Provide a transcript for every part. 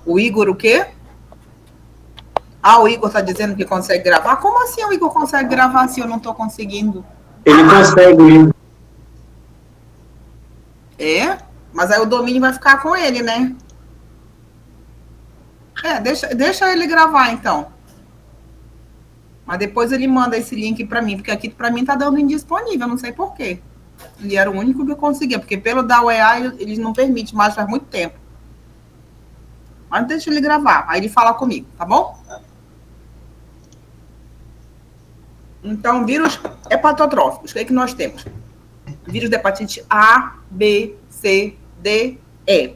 O Igor o quê? Ah, o Igor está dizendo que consegue gravar. Como assim o Igor consegue gravar se eu não estou conseguindo? Ele consegue. É? Mas aí o domínio vai ficar com ele, né? Deixa ele gravar, então. Mas depois ele manda esse link para mim, porque aqui para mim tá dando indisponível, não sei por quê. Ele era o único que conseguia, porque pelo da UEA eles não permitem mais faz muito tempo. Mas deixa ele gravar, aí ele fala comigo, tá bom? Então, vírus hepatotróficos, o que é que nós temos? Vírus da hepatite A, B, C, D, E.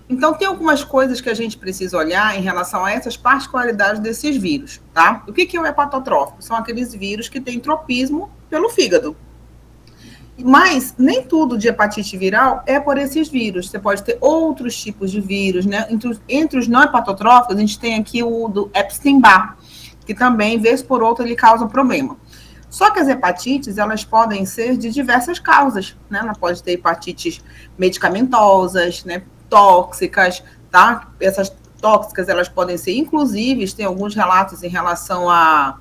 Então, tem algumas coisas que a gente precisa olhar em relação a essas particularidades desses vírus, tá? O que é o hepatotrófico? São aqueles vírus que têm tropismo pelo fígado. Mas nem tudo de hepatite viral é por esses vírus. Você pode ter outros tipos de vírus, né? Entre os não hepatotróficos, a gente tem aqui o do Epstein-Barr, que também, vez por outra, ele causa problema. Só que as hepatites, elas podem ser de diversas causas, né? Ela pode ter hepatites medicamentosas, né? Tóxicas, tá? Essas tóxicas, elas podem ser, inclusive, tem alguns relatos em relação a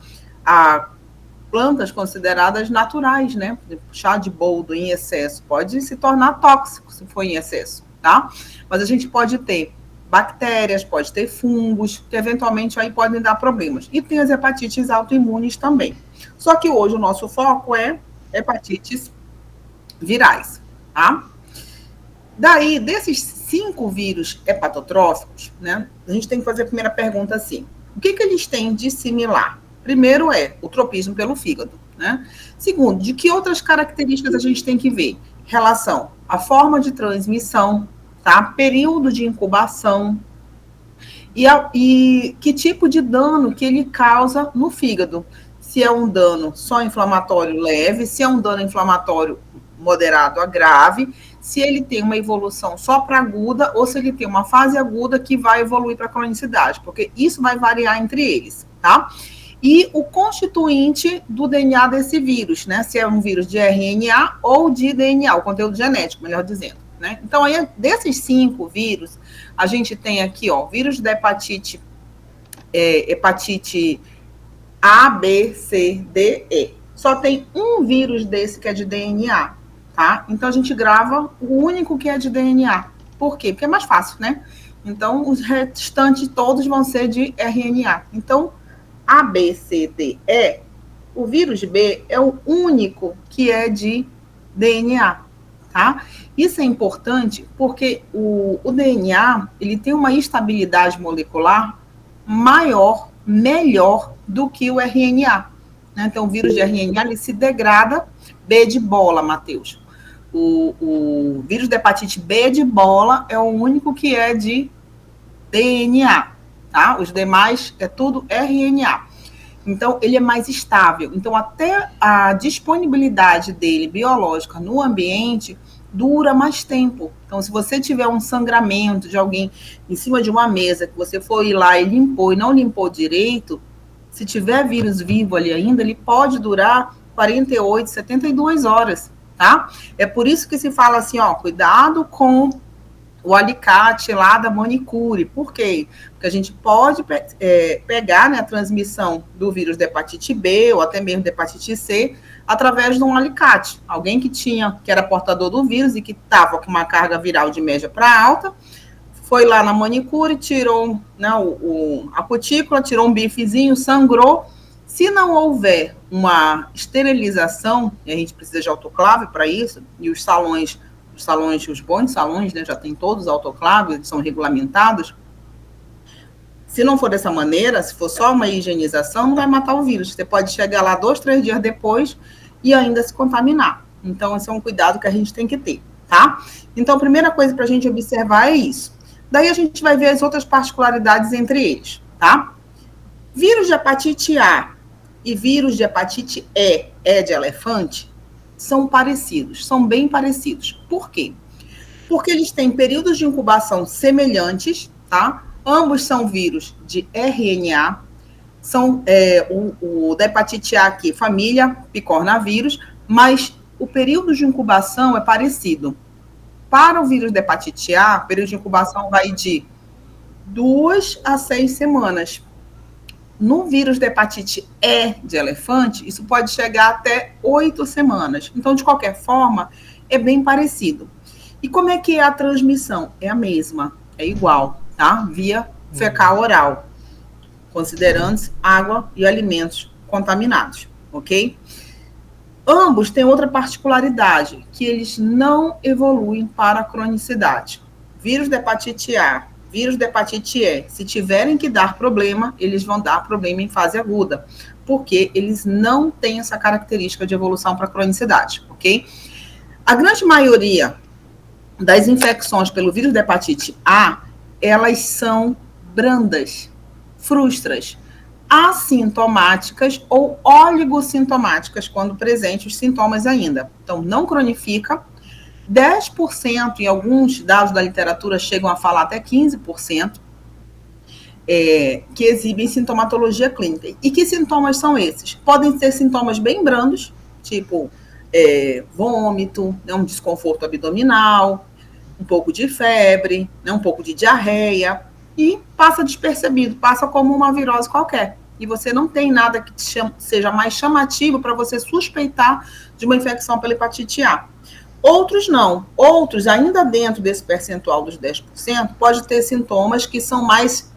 plantas consideradas naturais, né? Chá de boldo em excesso pode se tornar tóxico se for em excesso, tá? Mas a gente pode ter bactérias, pode ter fungos, que eventualmente aí podem dar problemas. E tem as hepatites autoimunes também. Só que hoje o nosso foco é hepatites virais, tá? Daí, desses 5 vírus hepatotróficos, né? A gente tem que fazer a primeira pergunta assim: o que eles têm de similar? Primeiro é o tropismo pelo fígado, né? Segundo, de que outras características a gente tem que ver? Relação à forma de transmissão, tá? Período de incubação e que tipo de dano que ele causa no fígado. Se é um dano só inflamatório leve, se é um dano inflamatório moderado a grave, se ele tem uma evolução só para aguda ou se ele tem uma fase aguda que vai evoluir para cronicidade, porque isso vai variar entre eles, tá? E o constituinte do DNA desse vírus, né? Se é um vírus de RNA ou de DNA, o conteúdo genético, melhor dizendo, né? Então, aí, desses 5 vírus, a gente tem aqui, ó, vírus da hepatite A, B, C, D, E. Só tem um vírus desse que é de DNA, tá? Então, a gente grava o único que é de DNA. Por quê? Porque é mais fácil, né? Então, os restantes todos vão ser de RNA. Então, a, B, C, D, E, o vírus B é o único que é de DNA, tá? Isso é importante porque o DNA, ele tem uma estabilidade molecular maior, melhor do que o RNA, né? Então, o vírus de RNA, ele se degrada, B de bola, Matheus. O vírus da hepatite B de bola é o único que é de DNA, tá? Os demais é tudo RNA. Então, ele é mais estável. Então, até a disponibilidade dele biológica no ambiente dura mais tempo. Então, se você tiver um sangramento de alguém em cima de uma mesa, que você foi lá e limpou e não limpou direito, se tiver vírus vivo ali ainda, ele pode durar 48, 72 horas, tá? É por isso que se fala assim, ó, cuidado com o alicate lá da manicure. Por quê? Porque a gente pode pegar, né, a transmissão do vírus da hepatite B ou até mesmo da hepatite C através de um alicate. Alguém que era portador do vírus e que estava com uma carga viral de média para alta, foi lá na manicure, tirou, né, a cutícula, tirou um bifezinho, sangrou. Se não houver uma esterilização, e a gente precisa de autoclave para isso, e os bons salões, né, já tem todos autoclaves, são regulamentados. Se não for dessa maneira, se for só uma higienização, não vai matar o vírus. Você pode chegar lá 2, 3 dias depois e ainda se contaminar. Então, esse é um cuidado que a gente tem que ter, tá? Então, a primeira coisa para a gente observar é isso. Daí a gente vai ver as outras particularidades entre eles, tá? Vírus de hepatite A e vírus de hepatite E de elefante, são parecidos, são bem parecidos. Por quê? Porque eles têm períodos de incubação semelhantes, tá? Ambos são vírus de RNA, são o da hepatite A aqui, família picornavírus, mas o período de incubação é parecido. Para o vírus da hepatite A, o período de incubação vai de 2 a 6 semanas. No vírus da hepatite E de elefante, isso pode chegar até 8 semanas. Então, de qualquer forma, é bem parecido. E como é que é a transmissão? É a mesma, é igual, tá? Via fecal oral, considerando-se água e alimentos contaminados, ok? Ambos têm outra particularidade, que eles não evoluem para a cronicidade. Vírus da hepatite A, vírus da hepatite E, se tiverem que dar problema, eles vão dar problema em fase aguda, porque eles não têm essa característica de evolução para a cronicidade, ok? A grande maioria das infecções pelo vírus da hepatite A, elas são brandas, frustras, assintomáticas ou oligossintomáticas, quando presentes os sintomas ainda. Então, não cronifica. 10%, em alguns dados da literatura chegam a falar até 15%, que exibem sintomatologia clínica. E que sintomas são esses? Podem ser sintomas bem brandos, tipo vômito, né, um desconforto abdominal, um pouco de febre, né, um pouco de diarreia, e passa despercebido, passa como uma virose qualquer. E você não tem nada que seja mais chamativo para você suspeitar de uma infecção pela hepatite A. Outros não. Outros, ainda dentro desse percentual dos 10%, pode ter sintomas que são mais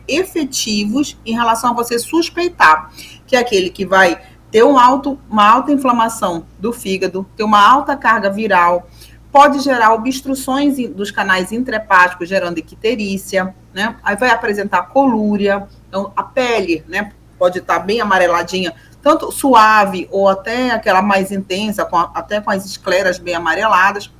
efetivos em relação a você suspeitar, que é aquele que vai ter uma alta inflamação do fígado, ter uma alta carga viral, pode gerar obstruções dos canais intrahepáticos, gerando icterícia, né? Aí vai apresentar colúria, então a pele, né, pode estar bem amareladinha, tanto suave ou até aquela mais intensa, até com as escleras bem amareladas,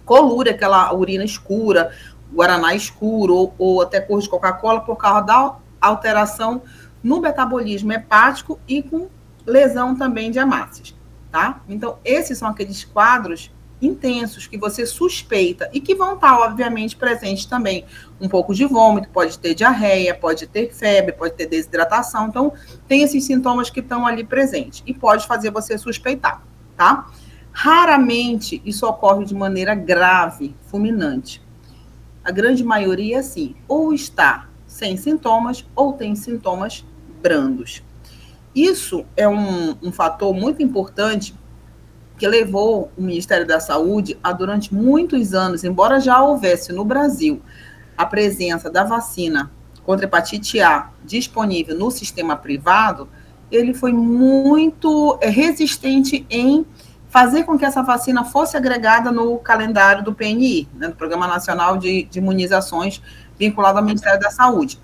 colúria, aquela urina escura, guaraná escuro, ou até cor de Coca-Cola, por causa da alteração no metabolismo hepático e com lesão também de hemácias, tá? Então, esses são aqueles quadros intensos que você suspeita e que vão estar, obviamente, presentes também. Um pouco de vômito, pode ter diarreia, pode ter febre, pode ter desidratação. Então, tem esses sintomas que estão ali presentes e pode fazer você suspeitar, tá? Raramente isso ocorre de maneira grave, fulminante. A grande maioria, sim, ou está sem sintomas ou tem sintomas brandos. Isso é um fator muito importante que levou o Ministério da Saúde a, durante muitos anos, embora já houvesse no Brasil a presença da vacina contra a hepatite A disponível no sistema privado, ele foi muito resistente em fazer com que essa vacina fosse agregada no calendário do PNI, né, do Programa Nacional de Imunizações, vinculado ao Ministério da Saúde.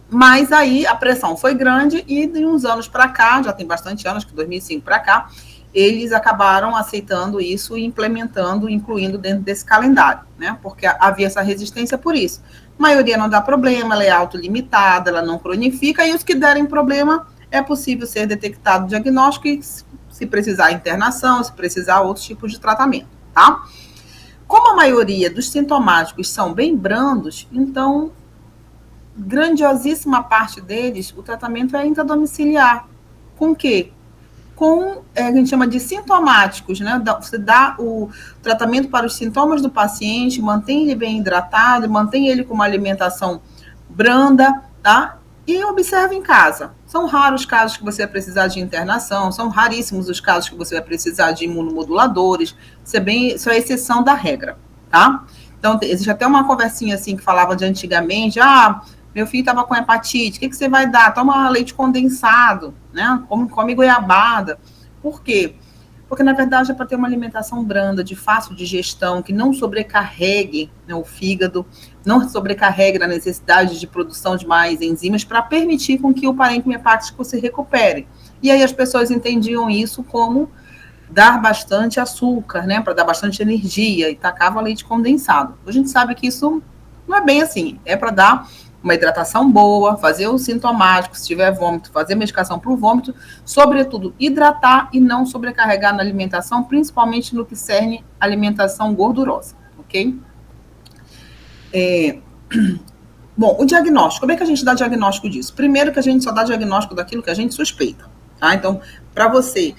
Mas aí a pressão foi grande e de uns anos para cá, já tem bastante anos, que 2005 para cá, eles acabaram aceitando isso e implementando, incluindo dentro desse calendário, né? Porque havia essa resistência por isso. A maioria não dá problema, ela é autolimitada, ela não cronifica, e os que derem problema, é possível ser detectado o diagnóstico e, se precisar, internação, se precisar, outros tipos de tratamento, tá? Como a maioria dos sintomáticos são bem brandos, então, grandiosíssima parte deles, o tratamento é intradomiciliar. Com o quê? Com, a gente chama de sintomáticos, né? Você dá o tratamento para os sintomas do paciente, mantém ele bem hidratado, mantém ele com uma alimentação branda, tá? E observa em casa. São raros os casos que você vai precisar de internação, são raríssimos os casos que você vai precisar de imunomoduladores, isso é exceção da regra, tá? Então, existe até uma conversinha assim que falava de antigamente, meu filho estava com hepatite, o que você vai dar? Toma leite condensado, né? Come goiabada. Por quê? Porque, na verdade, é para ter uma alimentação branda, de fácil digestão, que não sobrecarregue, né, o fígado, não sobrecarregue a necessidade de produção de mais enzimas, para permitir com que o parênquima hepático se recupere. E aí as pessoas entendiam isso como dar bastante açúcar, né? Para dar bastante energia, e tacava leite condensado. A gente sabe que isso não é bem assim, é para dar uma hidratação boa, fazer o sintomático, se tiver vômito, fazer medicação para o vômito, sobretudo hidratar e não sobrecarregar na alimentação, principalmente no que cerne alimentação gordurosa, ok? Bom, o diagnóstico, como é que a gente dá diagnóstico disso? Primeiro que a gente só dá diagnóstico daquilo que a gente suspeita, tá? Então, para você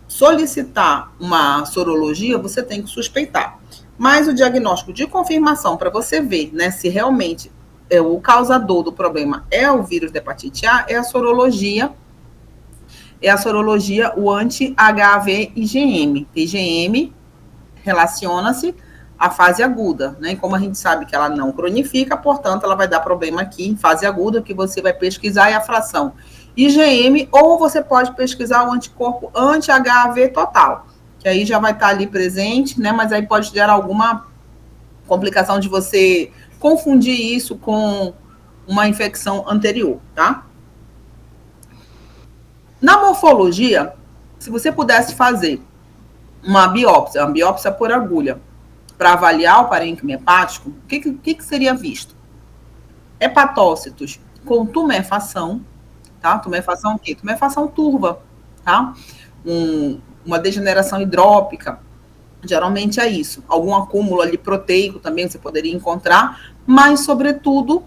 solicitar uma sorologia, você tem que suspeitar. Mas o diagnóstico de confirmação, para você ver, né, se realmente o causador do problema é o vírus da hepatite A, é a sorologia, o anti-HAV IgM. IgM relaciona-se à fase aguda, né? E como a gente sabe que ela não cronifica, portanto, ela vai dar problema aqui em fase aguda, que você vai pesquisar é a fração IgM, ou você pode pesquisar o anticorpo anti-HAV total, que aí já vai estar ali presente, né? Mas aí pode gerar alguma complicação de você confundir isso com uma infecção anterior, tá? Na morfologia, se você pudesse fazer uma biópsia por agulha, para avaliar o parênquima hepático, o que seria visto? Hepatócitos com tumefação, tá? Tumefação o quê? Tumefação turva, tá? Uma degeneração hidrópica, geralmente é isso. Algum acúmulo ali proteico também você poderia encontrar, mas, sobretudo,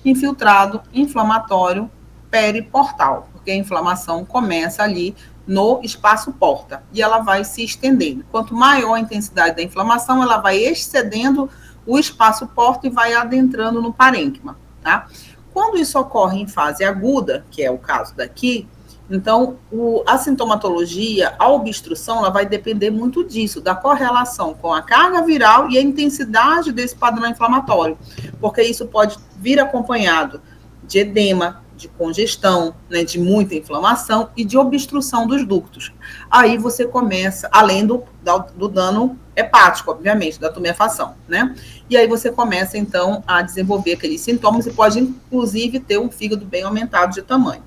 infiltrado inflamatório periportal, porque a inflamação começa ali no espaço porta e ela vai se estendendo. Quanto maior a intensidade da inflamação, ela vai excedendo o espaço porta e vai adentrando no parênquima, tá? Quando isso ocorre em fase aguda, que é o caso daqui, então a sintomatologia, a obstrução, ela vai depender muito disso, da correlação com a carga viral e a intensidade desse padrão inflamatório, porque isso pode vir acompanhado de edema, de congestão, né, de muita inflamação e de obstrução dos ductos. Aí você começa, além do dano hepático, obviamente, da tumefação, né? E aí você começa, então, a desenvolver aqueles sintomas e pode, inclusive, ter um fígado bem aumentado de tamanho.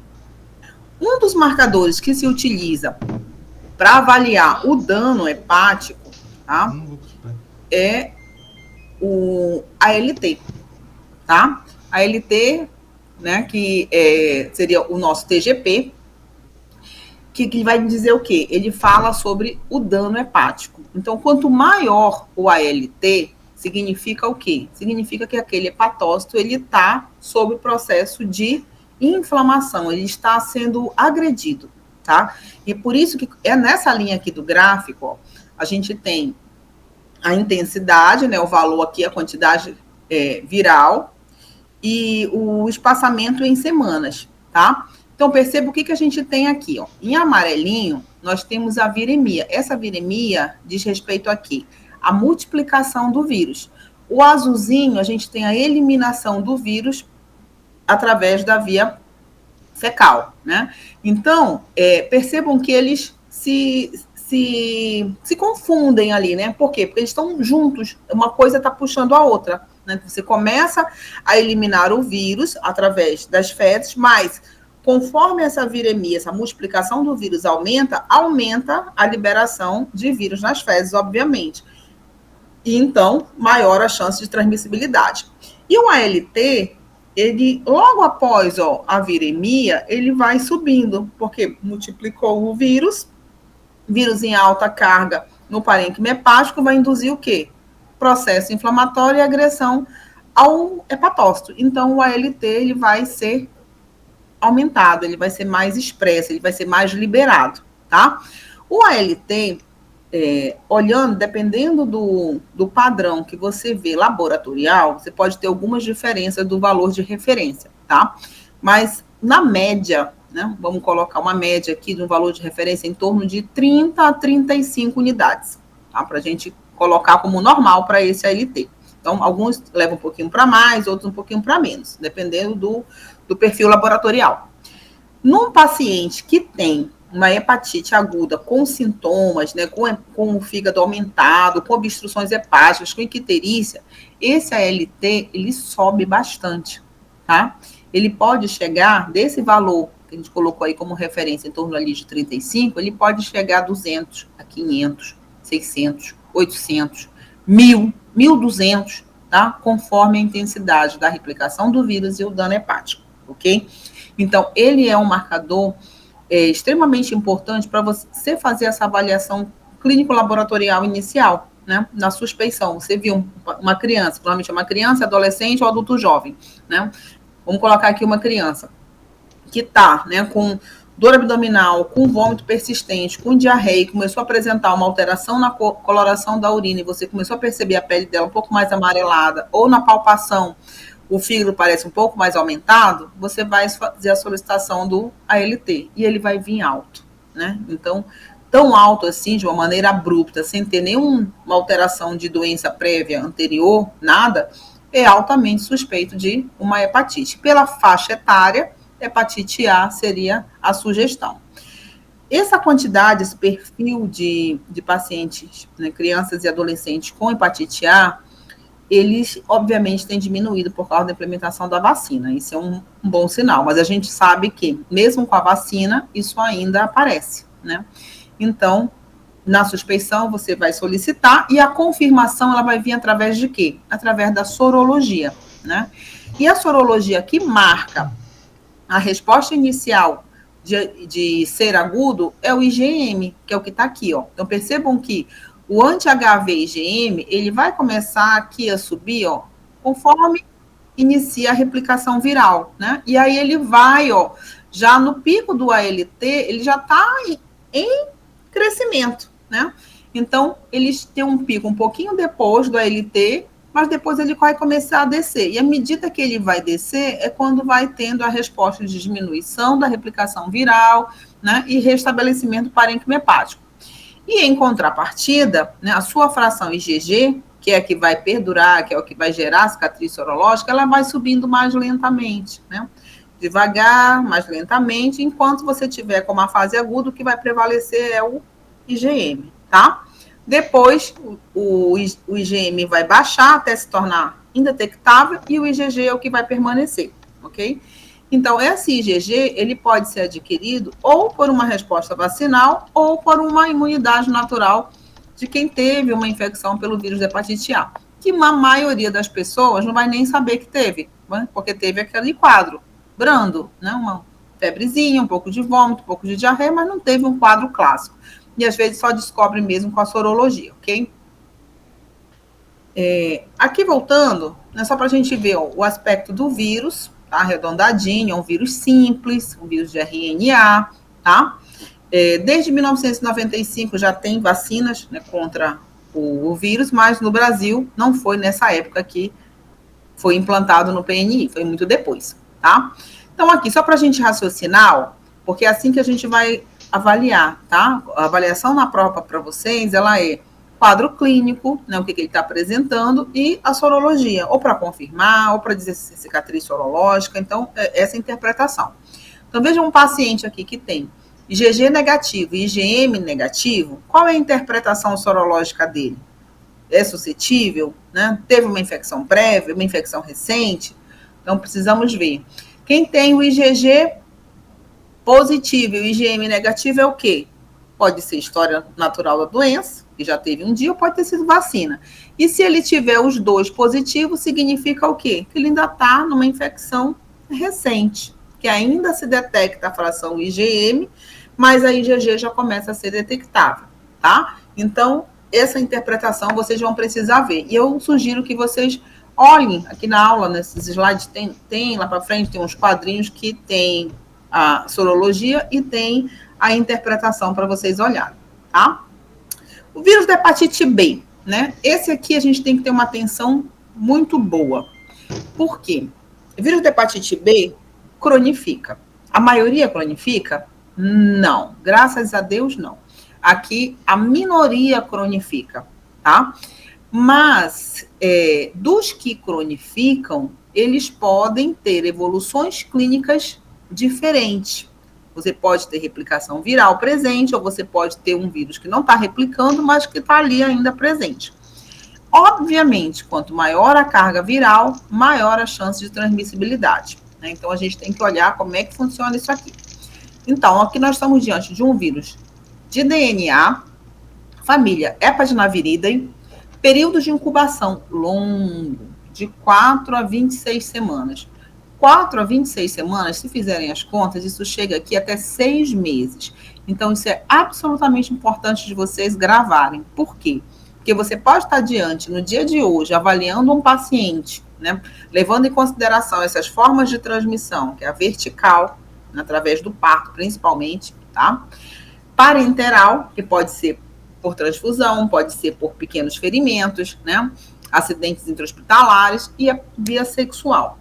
Um dos marcadores que se utiliza para avaliar o dano hepático, tá, é o ALT, tá? ALT, né, que seria o nosso TGP, que vai dizer o quê? Ele fala sobre o dano hepático. Então, quanto maior o ALT, significa o quê? Significa que aquele hepatócito, ele está sob o processo de inflamação, ele está sendo agredido, tá? E por isso que é nessa linha aqui do gráfico, ó, a gente tem a intensidade, né, o valor aqui, a quantidade viral, e o espaçamento em semanas, tá? Então, perceba o que a gente tem aqui, ó. Em amarelinho, nós temos a viremia. Essa viremia diz respeito aqui à multiplicação do vírus. O azulzinho, a gente tem a eliminação do vírus através da via fecal, né? Então, percebam que eles se confundem ali, né? Por quê? Porque eles estão juntos, uma coisa está puxando a outra, né? Você começa a eliminar o vírus através das fezes, mas conforme essa viremia, essa multiplicação do vírus aumenta a liberação de vírus nas fezes, obviamente. E então, maior a chance de transmissibilidade. E o ALT, ele, logo após a viremia, ele vai subindo, porque multiplicou o vírus em alta carga no parênquima hepático vai induzir o quê? Processo inflamatório e agressão ao hepatócito. Então, o ALT, ele vai ser aumentado, ele vai ser mais expresso, ele vai ser mais liberado, tá? O ALT, olhando, dependendo do padrão que você vê laboratorial, você pode ter algumas diferenças do valor de referência, tá? Mas, na média, né, vamos colocar uma média aqui de um valor de referência em torno de 30 a 35 unidades, tá? Para a gente colocar como normal para esse ALT. Então, alguns levam um pouquinho para mais, outros um pouquinho para menos, dependendo do perfil laboratorial. Num paciente que tem uma hepatite aguda com sintomas, né, com o fígado aumentado, com obstruções hepáticas, com icterícia, esse ALT, ele sobe bastante, tá? Ele pode chegar, desse valor que a gente colocou aí como referência, em torno ali de 35, ele pode chegar a 200, a 500, 600, 800, 1.000, 1.200, tá? Conforme a intensidade da replicação do vírus e o dano hepático, ok? Então, ele é um marcador extremamente importante para você fazer essa avaliação clínico-laboratorial inicial, né? Na suspeição. Você viu uma criança, provavelmente é uma criança, adolescente ou adulto jovem, né? Vamos colocar aqui uma criança que está, né, com dor abdominal, com vômito persistente, com diarreia, começou a apresentar uma alteração na coloração da urina e você começou a perceber a pele dela um pouco mais amarelada, ou na palpação, o fígado parece um pouco mais aumentado, você vai fazer a solicitação do ALT e ele vai vir alto, né? Então, tão alto assim, de uma maneira abrupta, sem ter nenhuma alteração de doença prévia anterior, nada, é altamente suspeito de uma hepatite. Pela faixa etária, hepatite A seria a sugestão. Essa quantidade, esse perfil de pacientes, né, crianças e adolescentes com hepatite A, eles, obviamente, têm diminuído por causa da implementação da vacina. Isso é um bom sinal, mas a gente sabe que, mesmo com a vacina, isso ainda aparece, né? Então, na suspeição, você vai solicitar e a confirmação, ela vai vir através de quê? Através da sorologia, né? E a sorologia que marca a resposta inicial de ser agudo é o IgM, que é o que está aqui, ó. Então, percebam que o anti-HV IgM, ele vai começar aqui a subir, ó, conforme inicia a replicação viral, né? E aí ele vai, ó, já no pico do ALT, ele já está em crescimento, né? Então, eles têm um pico um pouquinho depois do ALT, mas depois ele vai começar a descer. E à medida que ele vai descer, é quando vai tendo a resposta de diminuição da replicação viral, né? E restabelecimento parênquima hepático. E em contrapartida, né, a sua fração IgG, que é a que vai perdurar, que é o que vai gerar a cicatriz sorológica, ela vai subindo mais lentamente, né? Devagar, mais lentamente, enquanto você tiver como a fase aguda, o que vai prevalecer é o IgM, tá? Depois, o IgM vai baixar até se tornar indetectável e o IgG é o que vai permanecer, ok? Então, esse IgG, ele pode ser adquirido ou por uma resposta vacinal ou por uma imunidade natural de quem teve uma infecção pelo vírus da hepatite A, que a maioria das pessoas não vai nem saber que teve, né? Porque teve aquele quadro brando, né? Uma febrezinha, um pouco de vômito, um pouco de diarreia, mas não teve um quadro clássico. E às vezes só descobre mesmo com a sorologia, ok? Aqui voltando, né, só para a gente ver ó, o aspecto do vírus, tá? Arredondadinho, é um vírus simples, um vírus de RNA, tá? Desde 1995 já tem vacinas, né, contra o vírus, mas no Brasil não foi nessa época que foi implantado no PNI, foi muito depois, tá? Então aqui, só para a gente raciocinar, ó, porque é assim que a gente vai avaliar, tá? A avaliação na prova para vocês, ela é quadro clínico, né, o que ele está apresentando, e a sorologia, ou para confirmar, ou para dizer se é cicatriz sorológica, então, essa interpretação. Então, veja um paciente aqui que tem IgG negativo e IgM negativo, qual é a interpretação sorológica dele? É suscetível, né? Teve uma infecção prévia, uma infecção recente? Então, precisamos ver. Quem tem o IgG positivo e o IgM negativo é o quê? Pode ser história natural da doença, que já teve um dia, ou pode ter sido vacina. E se ele tiver os dois positivos, significa o quê? Que ele ainda está numa infecção recente, que ainda se detecta a fração IgM, mas a IgG já começa a ser detectável, tá? Então, essa interpretação vocês vão precisar ver. E eu sugiro que vocês olhem aqui na aula, nesses slides, tem lá para frente, tem uns quadrinhos que tem a sorologia e tem a interpretação para vocês olharem, tá? O vírus da hepatite B, né? Esse aqui a gente tem que ter uma atenção muito boa. Por quê? O vírus da hepatite B cronifica. A maioria cronifica? Não. Graças a Deus, não. Aqui, a minoria cronifica, tá? Mas, dos que cronificam, eles podem ter evoluções clínicas diferentes. Você pode ter replicação viral presente, ou você pode ter um vírus que não está replicando, mas que está ali ainda presente. Obviamente, quanto maior a carga viral, maior a chance de transmissibilidade, né? Então, a gente tem que olhar como é que funciona isso aqui. Então, aqui nós estamos diante de um vírus de DNA, família Hepatinaviridae, período de incubação longo, de 4 a 26 semanas. 4 a 26 semanas, se fizerem as contas, isso chega aqui até 6 meses. Então, isso é absolutamente importante de vocês gravarem. Por quê? Porque você pode estar diante, no dia de hoje, avaliando um paciente, né, levando em consideração essas formas de transmissão, que é a vertical, através do parto, principalmente, tá? Parenteral, que pode ser por transfusão, pode ser por pequenos ferimentos, né? acidentes intra-hospitalares e a via sexual.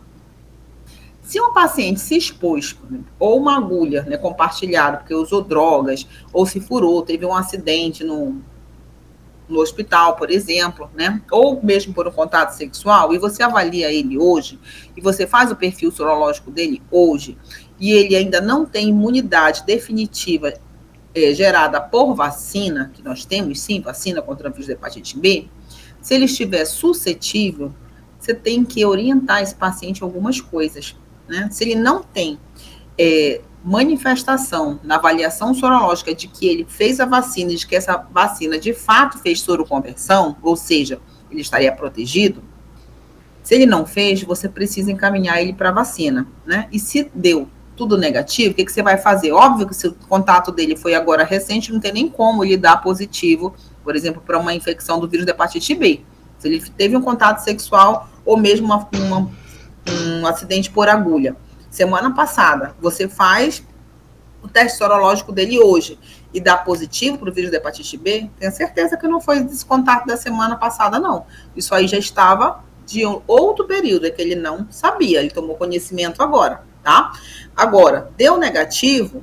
Se um paciente se expôs, ou uma agulha, né, compartilhada, porque usou drogas, ou se furou, teve um acidente no hospital, por exemplo, né, ou mesmo por um contato sexual, e você avalia ele hoje, e você faz o perfil sorológico dele hoje, e ele ainda não tem imunidade definitiva gerada por vacina, que nós temos sim, vacina contra o vírus da hepatite B, se ele estiver suscetível, você tem que orientar esse paciente algumas coisas, né? Se ele não tem manifestação na avaliação sorológica de que ele fez a vacina e de que essa vacina de fato fez soroconversão, ou seja, ele estaria protegido, se ele não fez, você precisa encaminhar ele para a vacina, né? E se deu tudo negativo, o que você vai fazer? Óbvio que se o contato dele foi agora recente, não tem nem como ele dar positivo, por exemplo, para uma infecção do vírus da hepatite B. Se ele teve um contato sexual ou mesmo um acidente por agulha. Semana passada, você faz o teste sorológico dele hoje e dá positivo para o vírus da hepatite B, tenho certeza que não foi esse contato da semana passada, não. Isso aí já estava de um outro período, é que ele não sabia, ele tomou conhecimento agora, tá? Agora, deu negativo,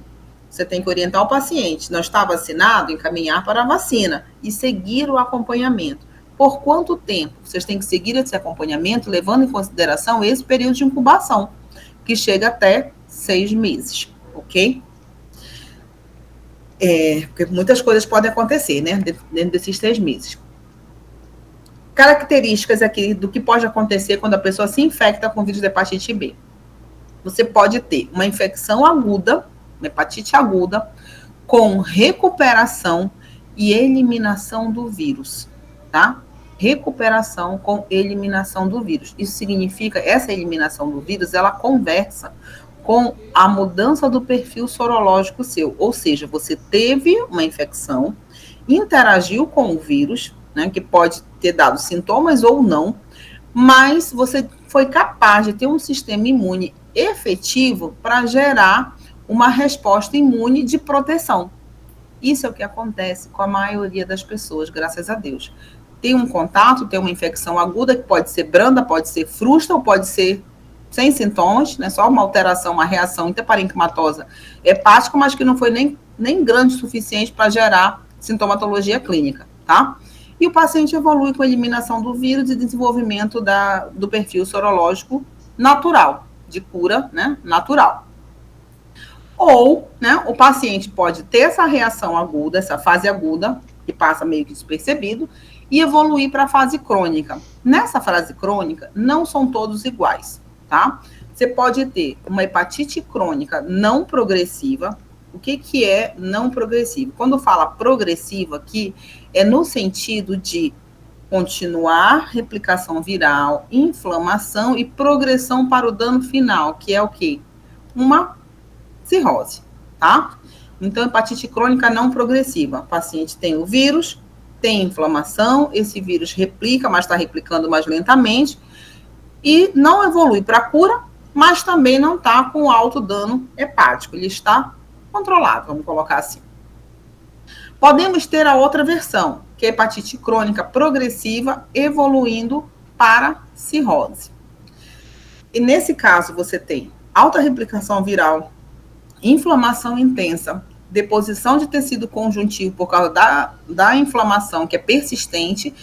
você tem que orientar o paciente, não está vacinado, encaminhar para a vacina e seguir o acompanhamento. Por quanto tempo? Vocês têm que seguir esse acompanhamento, levando em consideração esse período de incubação, que chega até 6 meses, ok? Porque muitas coisas podem acontecer, né, dentro desses 6 meses. Características aqui do que pode acontecer quando a pessoa se infecta com vírus da hepatite B. Você pode ter uma infecção aguda, uma hepatite aguda, com recuperação e eliminação do vírus, tá? Recuperação com eliminação do vírus. Isso significa, essa eliminação do vírus, ela conversa com a mudança do perfil sorológico seu. Ou seja, você teve uma infecção, interagiu com o vírus, né, que pode ter dado sintomas ou não, mas você foi capaz de ter um sistema imune efetivo para gerar uma resposta imune de proteção. Isso é o que acontece com a maioria das pessoas, graças a Deus. Tem um contato, tem uma infecção aguda, que pode ser branda, pode ser frustra, ou pode ser sem sintomas, né? Só uma alteração, uma reação interparenquimatosa hepática, mas que não foi nem grande o suficiente para gerar sintomatologia clínica, tá? E o paciente evolui com a eliminação do vírus e desenvolvimento do perfil sorológico natural, de cura, né, natural. Ou, né, o paciente pode ter essa reação aguda, essa fase aguda, que passa meio que despercebido, e evoluir para a fase crônica. Nessa fase crônica, não são todos iguais, tá? Você pode ter uma hepatite crônica não progressiva. O que é não progressiva? Quando fala progressiva aqui, é no sentido de continuar replicação viral, inflamação e progressão para o dano final, que é o quê? Uma cirrose, tá? Então, hepatite crônica não progressiva. O paciente tem o vírus, tem inflamação, esse vírus replica, mas está replicando mais lentamente, e não evolui para a cura, mas também não está com alto dano hepático. Ele está controlado, vamos colocar assim. Podemos ter a outra versão, que é a hepatite crônica progressiva, evoluindo para cirrose. E nesse caso, você tem alta replicação viral, inflamação intensa, deposição de tecido conjuntivo por causa da inflamação, que é persistente,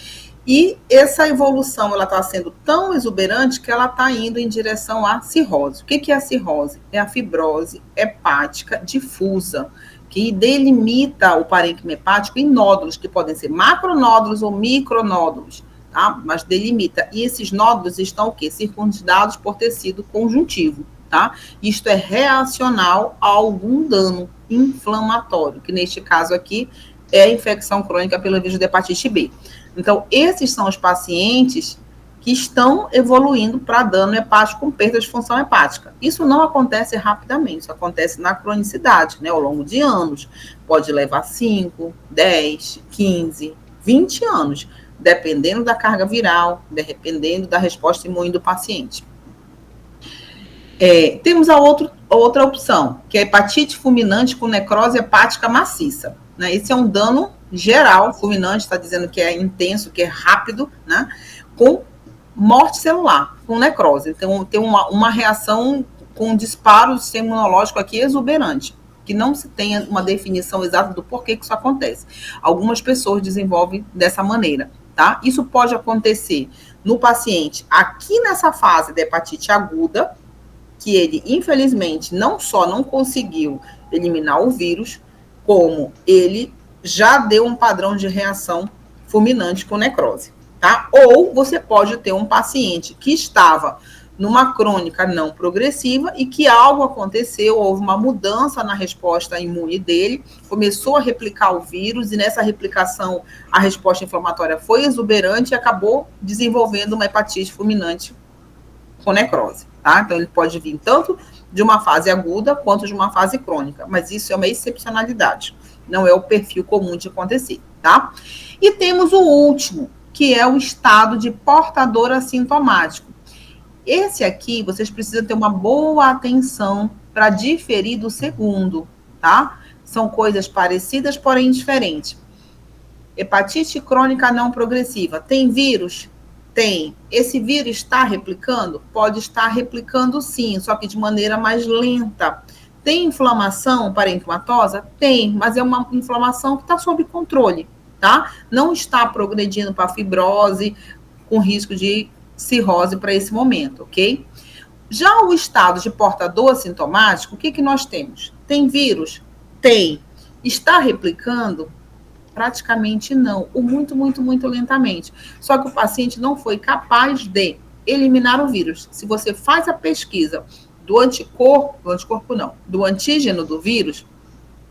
e essa evolução ela está sendo tão exuberante que ela está indo em direção à cirrose. O que é a cirrose? É a fibrose hepática difusa, que delimita o parênquima hepático em nódulos, que podem ser macronódulos ou micronódulos, tá? Mas delimita. E esses nódulos estão o quê? Circundados por tecido conjuntivo, tá? Isto é reacional a algum dano inflamatório, que neste caso aqui é a infecção crônica pelo vírus da hepatite B. Então, esses são os pacientes que estão evoluindo para dano hepático com perda de função hepática. Isso não acontece rapidamente, isso acontece na cronicidade, né, ao longo de anos. Pode levar 5, 10, 15, 20 anos, dependendo da carga viral, dependendo da resposta imune do paciente. Temos a outra opção, que é a hepatite fulminante com necrose hepática maciça. Né? Esse é um dano geral, fulminante está dizendo que é intenso, que é rápido, né? com morte celular, com necrose. Então, tem uma reação com disparo do sistema imunológico aqui exuberante, que não se tem uma definição exata do porquê que isso acontece. Algumas pessoas desenvolvem dessa maneira, tá? Isso pode acontecer no paciente aqui nessa fase da hepatite aguda, que ele, infelizmente, não só não conseguiu eliminar o vírus, como ele já deu um padrão de reação fulminante com necrose, tá? Ou você pode ter um paciente que estava numa crônica não progressiva e que algo aconteceu, houve uma mudança na resposta imune dele, começou a replicar o vírus e nessa replicação a resposta inflamatória foi exuberante e acabou desenvolvendo uma hepatite fulminante com necrose, tá? Então ele pode vir tanto de uma fase aguda quanto de uma fase crônica, mas isso é uma excepcionalidade, não é o perfil comum de acontecer, tá? E temos o último, que é o estado de portador assintomático. Esse aqui, vocês precisam ter uma boa atenção para diferir do segundo, tá? São coisas parecidas, porém diferentes. Hepatite crônica não progressiva. Tem vírus? Tem. Esse vírus está replicando? Pode estar replicando sim, só que de maneira mais lenta. Tem inflamação parenquimatosa? Tem, mas é uma inflamação que está sob controle, tá? Não está progredindo para fibrose, com risco de cirrose para esse momento, ok? Já o estado de portador assintomático, o que nós temos? Tem vírus? Tem. Está replicando? Praticamente não, ou muito, muito, muito lentamente. Só que o paciente não foi capaz de eliminar o vírus. Se você faz a pesquisa do do antígeno do vírus,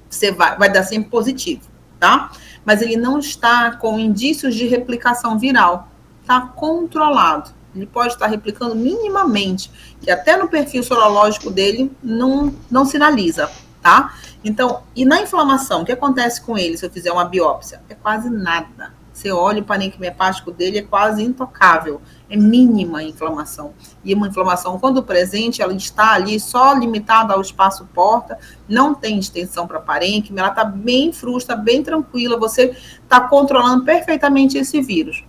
você vai dar sempre positivo, tá? Mas ele não está com indícios de replicação viral, está controlado. Ele pode estar replicando minimamente, que até no perfil sorológico dele não sinaliza, tá? Então, e na inflamação, o que acontece com ele se eu fizer uma biópsia? É quase nada. Você olha o parênquima hepático dele, é quase intocável. É mínima a inflamação. E uma inflamação, quando presente, ela está ali só limitada ao espaço porta, não tem extensão para parênquima, ela está bem frustra, bem tranquila, você está controlando perfeitamente esse vírus.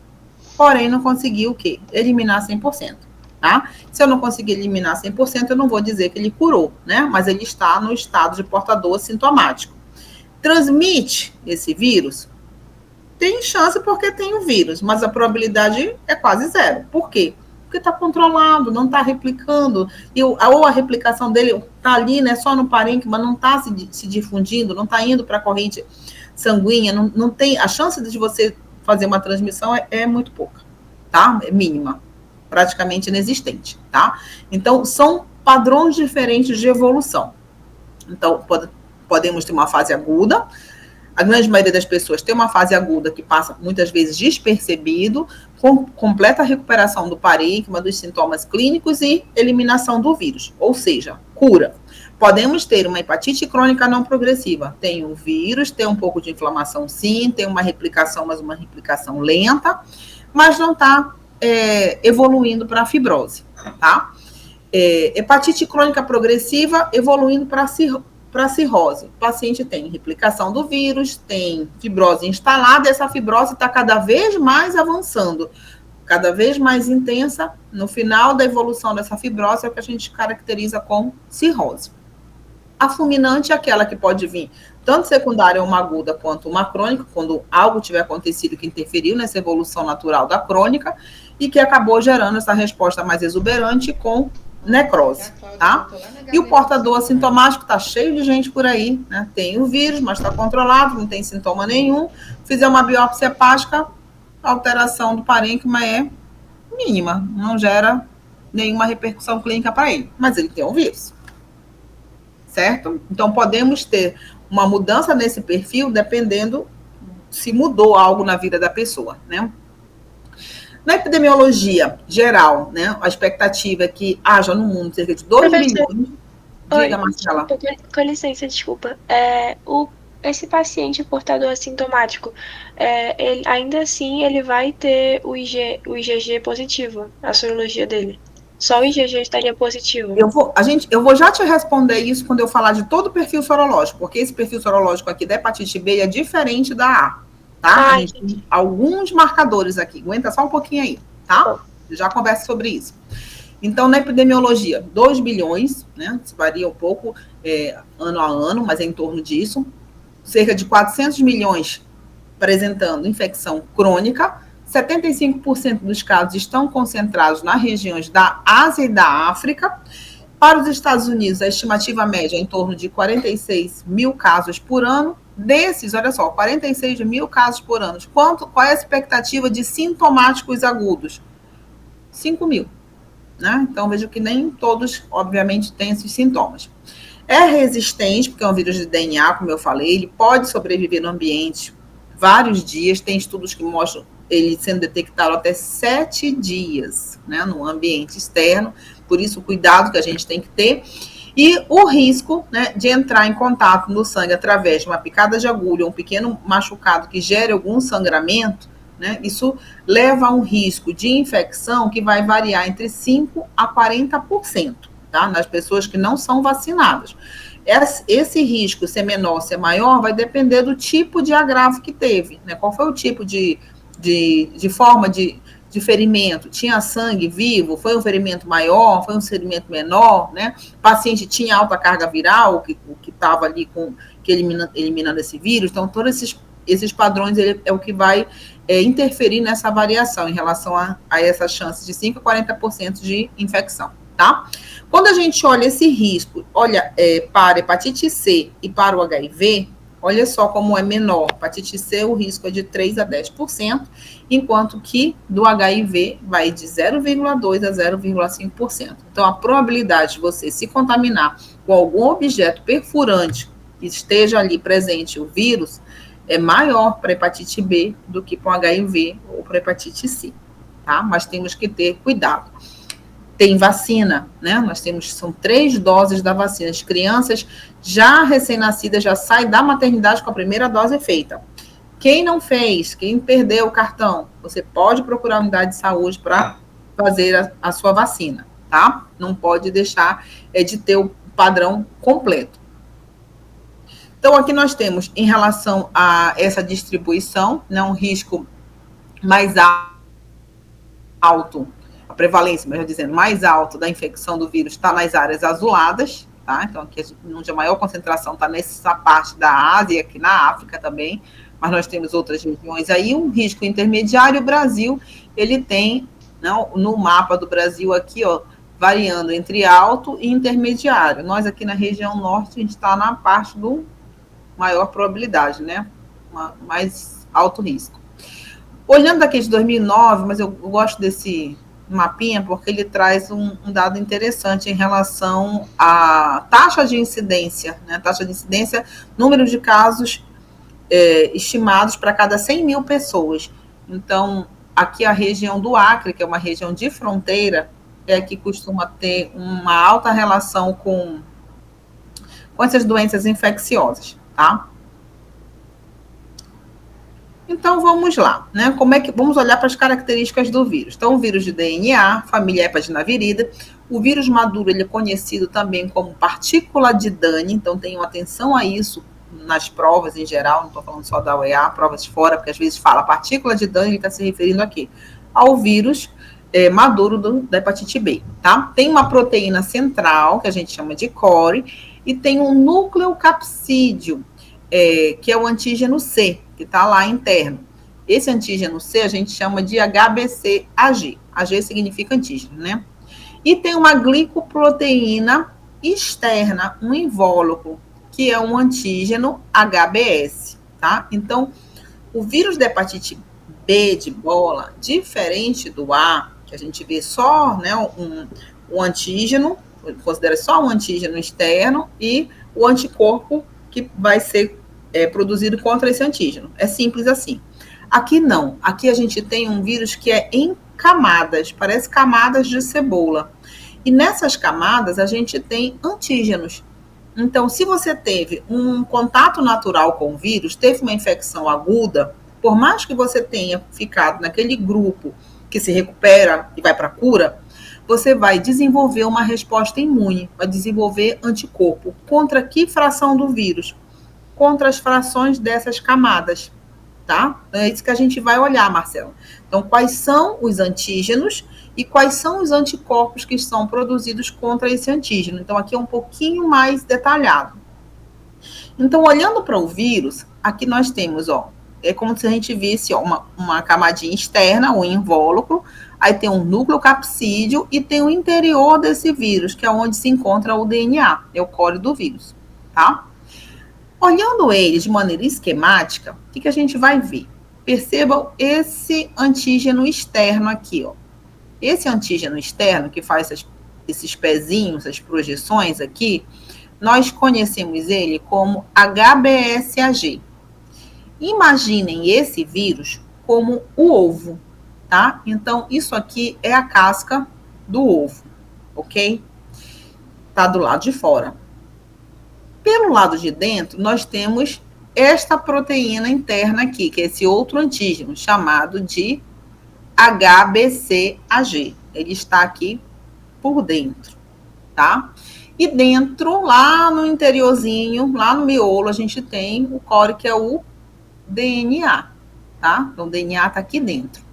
Porém, não conseguiu o quê? Eliminar 100%. Tá? Se eu não conseguir eliminar 100%, eu não vou dizer que ele curou, né? Mas ele está no estado de portador sintomático. Transmite esse vírus? Tem chance porque tem o vírus, mas a probabilidade é quase zero. Por quê? Porque está controlado, não está replicando, ou a replicação dele está ali, né, só no parênquima, não está se difundindo, não está indo para a corrente sanguínea, não tem, a chance de você fazer uma transmissão é muito pouca, tá? É mínima, praticamente inexistente, tá? Então, são padrões diferentes de evolução. Então, podemos ter uma fase aguda, a grande maioria das pessoas tem uma fase aguda que passa muitas vezes despercebido, com completa recuperação do parênquima, dos sintomas clínicos e eliminação do vírus, ou seja, cura. Podemos ter uma hepatite crônica não progressiva. Tem o vírus, tem um pouco de inflamação sim, tem uma replicação, mas uma replicação lenta, mas não está evoluindo para a fibrose, tá? Hepatite crônica progressiva evoluindo para cirrose. O paciente tem replicação do vírus, tem fibrose instalada, essa fibrose está cada vez mais avançando, cada vez mais intensa. No final da evolução dessa fibrose é o que a gente caracteriza com cirrose. A fulminante é aquela que pode vir tanto secundária uma aguda quanto uma crônica, quando algo tiver acontecido que interferiu nessa evolução natural da crônica e que acabou gerando essa resposta mais exuberante com necrose, tá? E o portador assintomático está cheio de gente por aí, né? Tem o vírus, mas está controlado, não tem sintoma nenhum. Fizer uma biópsia hepática, a alteração do parênquima é mínima, não gera nenhuma repercussão clínica para ele, mas ele tem o vírus. Certo? Então, podemos ter uma mudança nesse perfil dependendo se mudou algo na vida da pessoa, né? Na epidemiologia geral, né, a expectativa é que haja no mundo cerca de 2 milhões... Diga, Marcela. Com licença, desculpa. Esse paciente portador assintomático, ele, ainda assim, ele vai ter o IgG positivo, a sorologia dele. Só o IgG estaria positivo. Eu vou já te responder isso quando eu falar de todo o perfil sorológico, porque esse perfil sorológico aqui da hepatite B é diferente da A, tá? A gente tem alguns marcadores aqui, aguenta só um pouquinho aí. tá? Eu já converso sobre isso. Então, na epidemiologia, 2 bilhões, né? Isso varia um pouco ano a ano, mas é em torno disso. Cerca de 400 milhões apresentando infecção crônica. 75% dos casos estão concentrados nas regiões da Ásia e da África. Para os Estados Unidos, a estimativa média é em torno de 46 mil casos por ano. Desses, olha só, 46 mil casos por ano. Qual é a expectativa de sintomáticos agudos? 5 mil. Né? Então, vejo que nem todos, obviamente, têm esses sintomas. É resistente, porque é um vírus de DNA, como eu falei, ele pode sobreviver no ambiente vários dias. Tem estudos que mostram ele sendo detectado até 7 dias, né, no ambiente externo. Por isso, o cuidado que a gente tem que ter. E o risco, né, de entrar em contato no sangue através de uma picada de agulha, um pequeno machucado que gere algum sangramento, né, isso leva a um risco de infecção que vai variar entre 5% a 40%, tá, nas pessoas que não são vacinadas. Esse risco, ser menor, ser maior, vai depender do tipo de agravo que teve, né, qual foi o tipo de forma de ferimento, tinha sangue vivo, foi um ferimento maior, foi um ferimento menor, né? O paciente tinha alta carga viral, que estava ali eliminando esse vírus. Então, todos esses padrões é o que vai interferir nessa variação em relação a essa chance de 5% a 40% de infecção, tá? Quando a gente olha esse risco, para hepatite C e para o HIV, olha só como é menor. Hepatite C, o risco é de 3% a 10%, enquanto que do HIV vai de 0,2% a 0,5%. Então, a probabilidade de você se contaminar com algum objeto perfurante que esteja ali presente o vírus é maior para hepatite B do que para o HIV ou para hepatite C, tá? Mas temos que ter cuidado. Tem vacina, né? São 3 doses da vacina. As crianças já recém-nascidas já saem da maternidade com a primeira dose feita. Quem não fez, quem perdeu o cartão, você pode procurar a unidade de saúde para fazer a sua vacina, tá? Não pode deixar de ter o padrão completo. Então, aqui nós temos, em relação a essa distribuição, né, um risco mais alto, a prevalência, melhor dizendo, mais alta da infecção do vírus está nas áreas azuladas, tá? Então, aqui onde a maior concentração está nessa parte da Ásia e aqui na África também, mas nós temos outras regiões aí. Um risco intermediário, o Brasil, ele tem, não, no mapa do Brasil aqui, ó, variando entre alto e intermediário. Nós aqui na região norte, a gente está na parte do maior probabilidade, né? Mais alto risco. Olhando daqui de 2009, mas eu gosto desse mapinha porque ele traz um dado interessante em relação à taxa de incidência, né? Taxa de incidência, número de casos estimados para cada 100 mil pessoas. Então, aqui a região do Acre, que é uma região de fronteira, que costuma ter uma alta relação com essas doenças infecciosas, tá? Então, vamos lá, né? Vamos olhar para as características do vírus. Então, o vírus de DNA, família Hepadinavirida. O vírus maduro, ele é conhecido também como partícula de Dani, então tenham atenção a isso nas provas em geral, não estou falando só da UEA, provas fora, porque às vezes fala partícula de Dani, ele está se referindo aqui ao vírus maduro da hepatite B, tá? Tem uma proteína central, que a gente chama de core, e tem um núcleo capsídeo, que é o antígeno C, que está lá interno. Esse antígeno C a gente chama de HBCAG. AG significa antígeno, né? E tem uma glicoproteína externa, um invólucro, que é um antígeno HBS, tá? Então, o vírus da hepatite B de bola, diferente do A, que a gente vê só, né, um antígeno, considera só um antígeno externo e o anticorpo que vai ser produzido contra esse antígeno. É simples assim. Aqui não. Aqui a gente tem um vírus que é em camadas, parece camadas de cebola. E nessas camadas a gente tem antígenos. Então, se você teve um contato natural com o vírus, teve uma infecção aguda, por mais que você tenha ficado naquele grupo que se recupera e vai para a cura, você vai desenvolver uma resposta imune, vai desenvolver anticorpo. Contra que fração do vírus? Contra as frações dessas camadas, tá? É isso que a gente vai olhar, Marcelo. Então, quais são os antígenos e quais são os anticorpos que são produzidos contra esse antígeno. Então, aqui é um pouquinho mais detalhado. Então, olhando para o vírus, aqui nós temos, ó, é como se a gente visse ó, uma camadinha externa, um invólucro, aí tem um núcleo capsídeo e tem o interior desse vírus, que é onde se encontra o DNA, é o core do vírus, tá? Olhando ele de maneira esquemática, o que a gente vai ver? Percebam esse antígeno externo aqui, ó. Esse antígeno externo que faz esses pezinhos, essas projeções aqui, nós conhecemos ele como HBsAg. Imaginem esse vírus como o ovo, tá? Então, isso aqui é a casca do ovo, ok? Tá do lado de fora. Pelo lado de dentro, nós temos esta proteína interna aqui, que é esse outro antígeno, chamado de HBcAg. Ele está aqui por dentro, tá? E dentro, lá no interiorzinho, lá no miolo, a gente tem o core, que é o DNA, tá? Então, o DNA está aqui dentro.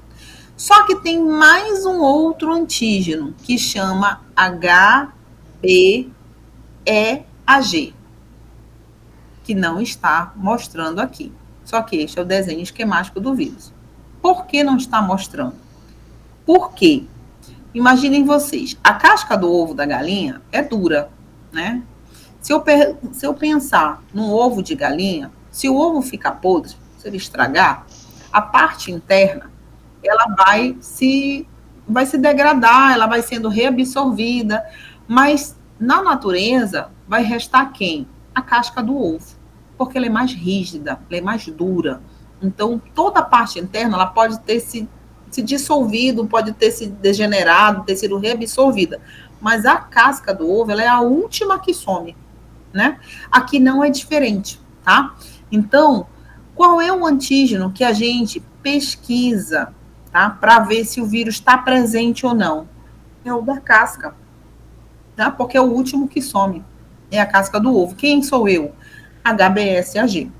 Só que tem mais um outro antígeno, que chama HBeAg, que não está mostrando aqui. Só que este é o desenho esquemático do vírus. Por que não está mostrando? Por quê? Imaginem vocês, a casca do ovo da galinha é dura, né? Se eu pensar num ovo de galinha, se o ovo ficar podre, se ele estragar, a parte interna, ela vai se degradar, ela vai sendo reabsorvida, mas na natureza vai restar quem? A casca do ovo, porque ela é mais rígida, ela é mais dura. Então, toda a parte interna, ela pode ter se dissolvido, pode ter se degenerado, ter sido reabsorvida. Mas a casca do ovo, ela é a última que some, né? Aqui não é diferente, tá? Então, qual é o antígeno que a gente pesquisa, tá? Para ver se o vírus está presente ou não? É o da casca, tá? Porque é o último que some. É a casca do ovo. Quem sou eu? HBsAg.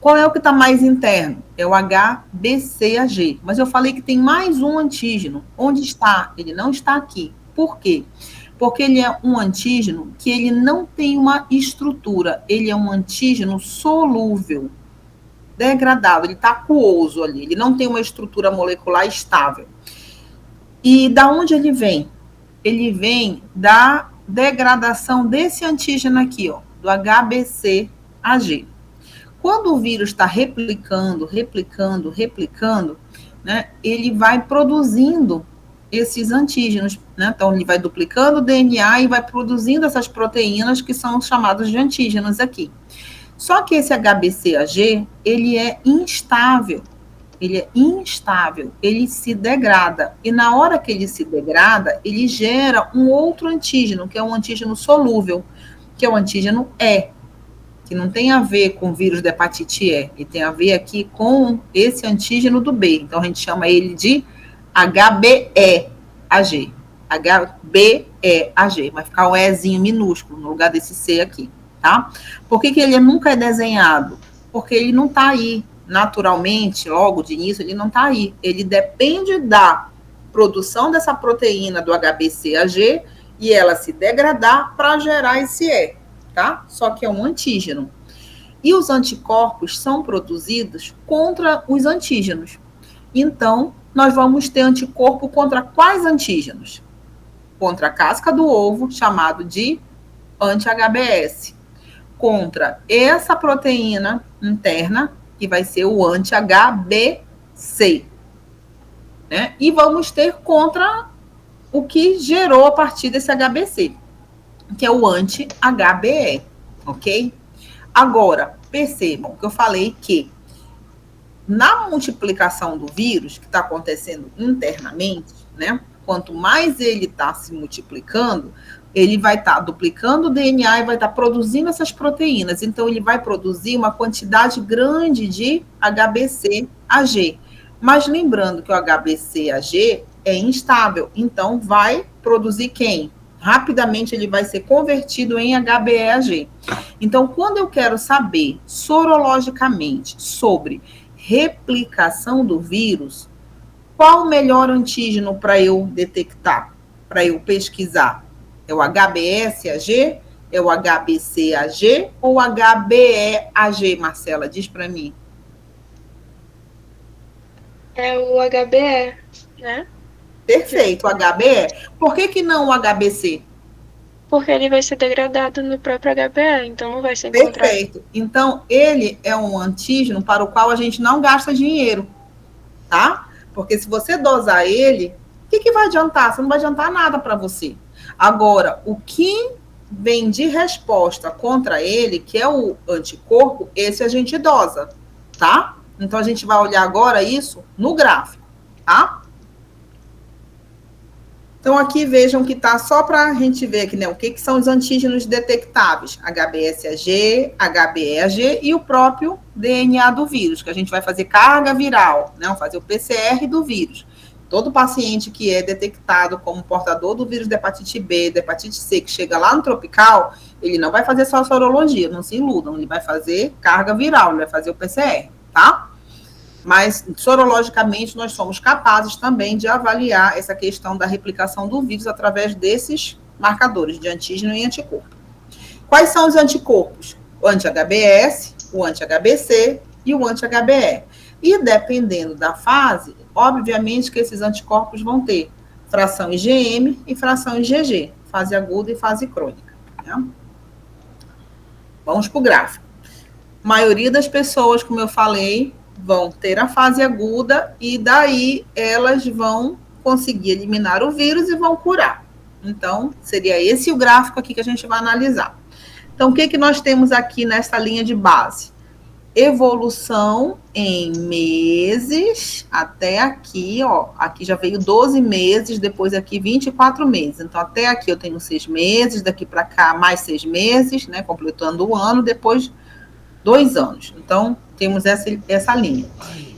Qual é o que está mais interno? É o HBcAg. Mas eu falei que tem mais um antígeno. Onde está? Ele não está aqui. Por quê? Porque ele é um antígeno que ele não tem uma estrutura. Ele é um antígeno solúvel, degradado. Ele está aquoso ali. Ele não tem uma estrutura molecular estável. E da onde ele vem? Ele vem da degradação desse antígeno aqui, ó, do HBcAg. Quando o vírus está replicando, né, ele vai produzindo esses antígenos, né? Então, ele vai duplicando o DNA e vai produzindo essas proteínas que são chamadas de antígenos aqui. Só que esse HBcAg, ele é instável, ele se degrada. E na hora que ele se degrada, ele gera um outro antígeno, que é um antígeno solúvel, que é o antígeno E, que não tem a ver com o vírus da hepatite E, ele tem a ver aqui com esse antígeno do B. Então, a gente chama ele de HBeAg. HBeAg. Vai ficar um Ezinho minúsculo no lugar desse C aqui, tá? Por que ele nunca é desenhado? Porque ele não está aí. Naturalmente, logo de início, ele não está aí. Ele depende da produção dessa proteína do HBcAg e ela se degradar para gerar esse E. Tá? Só que é um antígeno. E os anticorpos são produzidos contra os antígenos. Então, nós vamos ter anticorpo contra quais antígenos? Contra a casca do ovo, chamado de anti-HBs. Contra essa proteína interna, que vai ser o anti-HBc. Né? E vamos ter contra o que gerou a partir desse HBc, que é o anti-HBe, ok? Agora, percebam que eu falei que na multiplicação do vírus, que está acontecendo internamente, né? Quanto mais ele está se multiplicando, ele vai estar duplicando o DNA e vai estar produzindo essas proteínas. Então, ele vai produzir uma quantidade grande de HBcAg. Mas lembrando que o HBcAg é instável, então vai produzir quem? Rapidamente ele vai ser convertido em HBeAg. Então, quando eu quero saber sorologicamente sobre replicação do vírus, qual o melhor antígeno para eu detectar, para eu pesquisar? É o HBsAg, é o HBcAg ou o HBeAg, Marcela? Diz para mim. É o HBE, né? Perfeito, o HBe. Por que não o HBc? Porque ele vai ser degradado no próprio HBE, então não vai ser encontrado. Perfeito. Então, ele é um antígeno para o qual a gente não gasta dinheiro, tá? Porque se você dosar ele, o que vai adiantar? Você não vai adiantar nada para você. Agora, o que vem de resposta contra ele, que é o anticorpo, esse a gente dosa, tá? Então, a gente vai olhar agora isso no gráfico, tá? Então, aqui vejam que tá só para a gente ver aqui, né? O que são os antígenos detectáveis? HBsAg, HBeAg e o próprio DNA do vírus, que a gente vai fazer carga viral, né? Fazer o PCR do vírus. Todo paciente que é detectado como portador do vírus da hepatite B, da hepatite C, que chega lá no tropical, ele não vai fazer só sorologia, não se iludam, ele vai fazer carga viral, ele vai fazer o PCR, tá? Mas, sorologicamente, nós somos capazes também de avaliar essa questão da replicação do vírus através desses marcadores de antígeno e anticorpo. Quais são os anticorpos? O anti-HBs, o anti-HBc e o anti-HBe. E, dependendo da fase, obviamente que esses anticorpos vão ter fração IgM e fração IgG, fase aguda e fase crônica. Né? Vamos para o gráfico. A maioria das pessoas, como eu falei, vão ter a fase aguda e daí elas vão conseguir eliminar o vírus e vão curar. Então, seria esse o gráfico aqui que a gente vai analisar. Então, o que nós temos aqui nessa linha de base? Evolução em meses até aqui, ó. Aqui já veio 12 meses, depois aqui 24 meses. Então, até aqui eu tenho 6 meses, daqui para cá mais 6 meses, né? Completando o ano, depois 2 anos. Então, temos essa linha.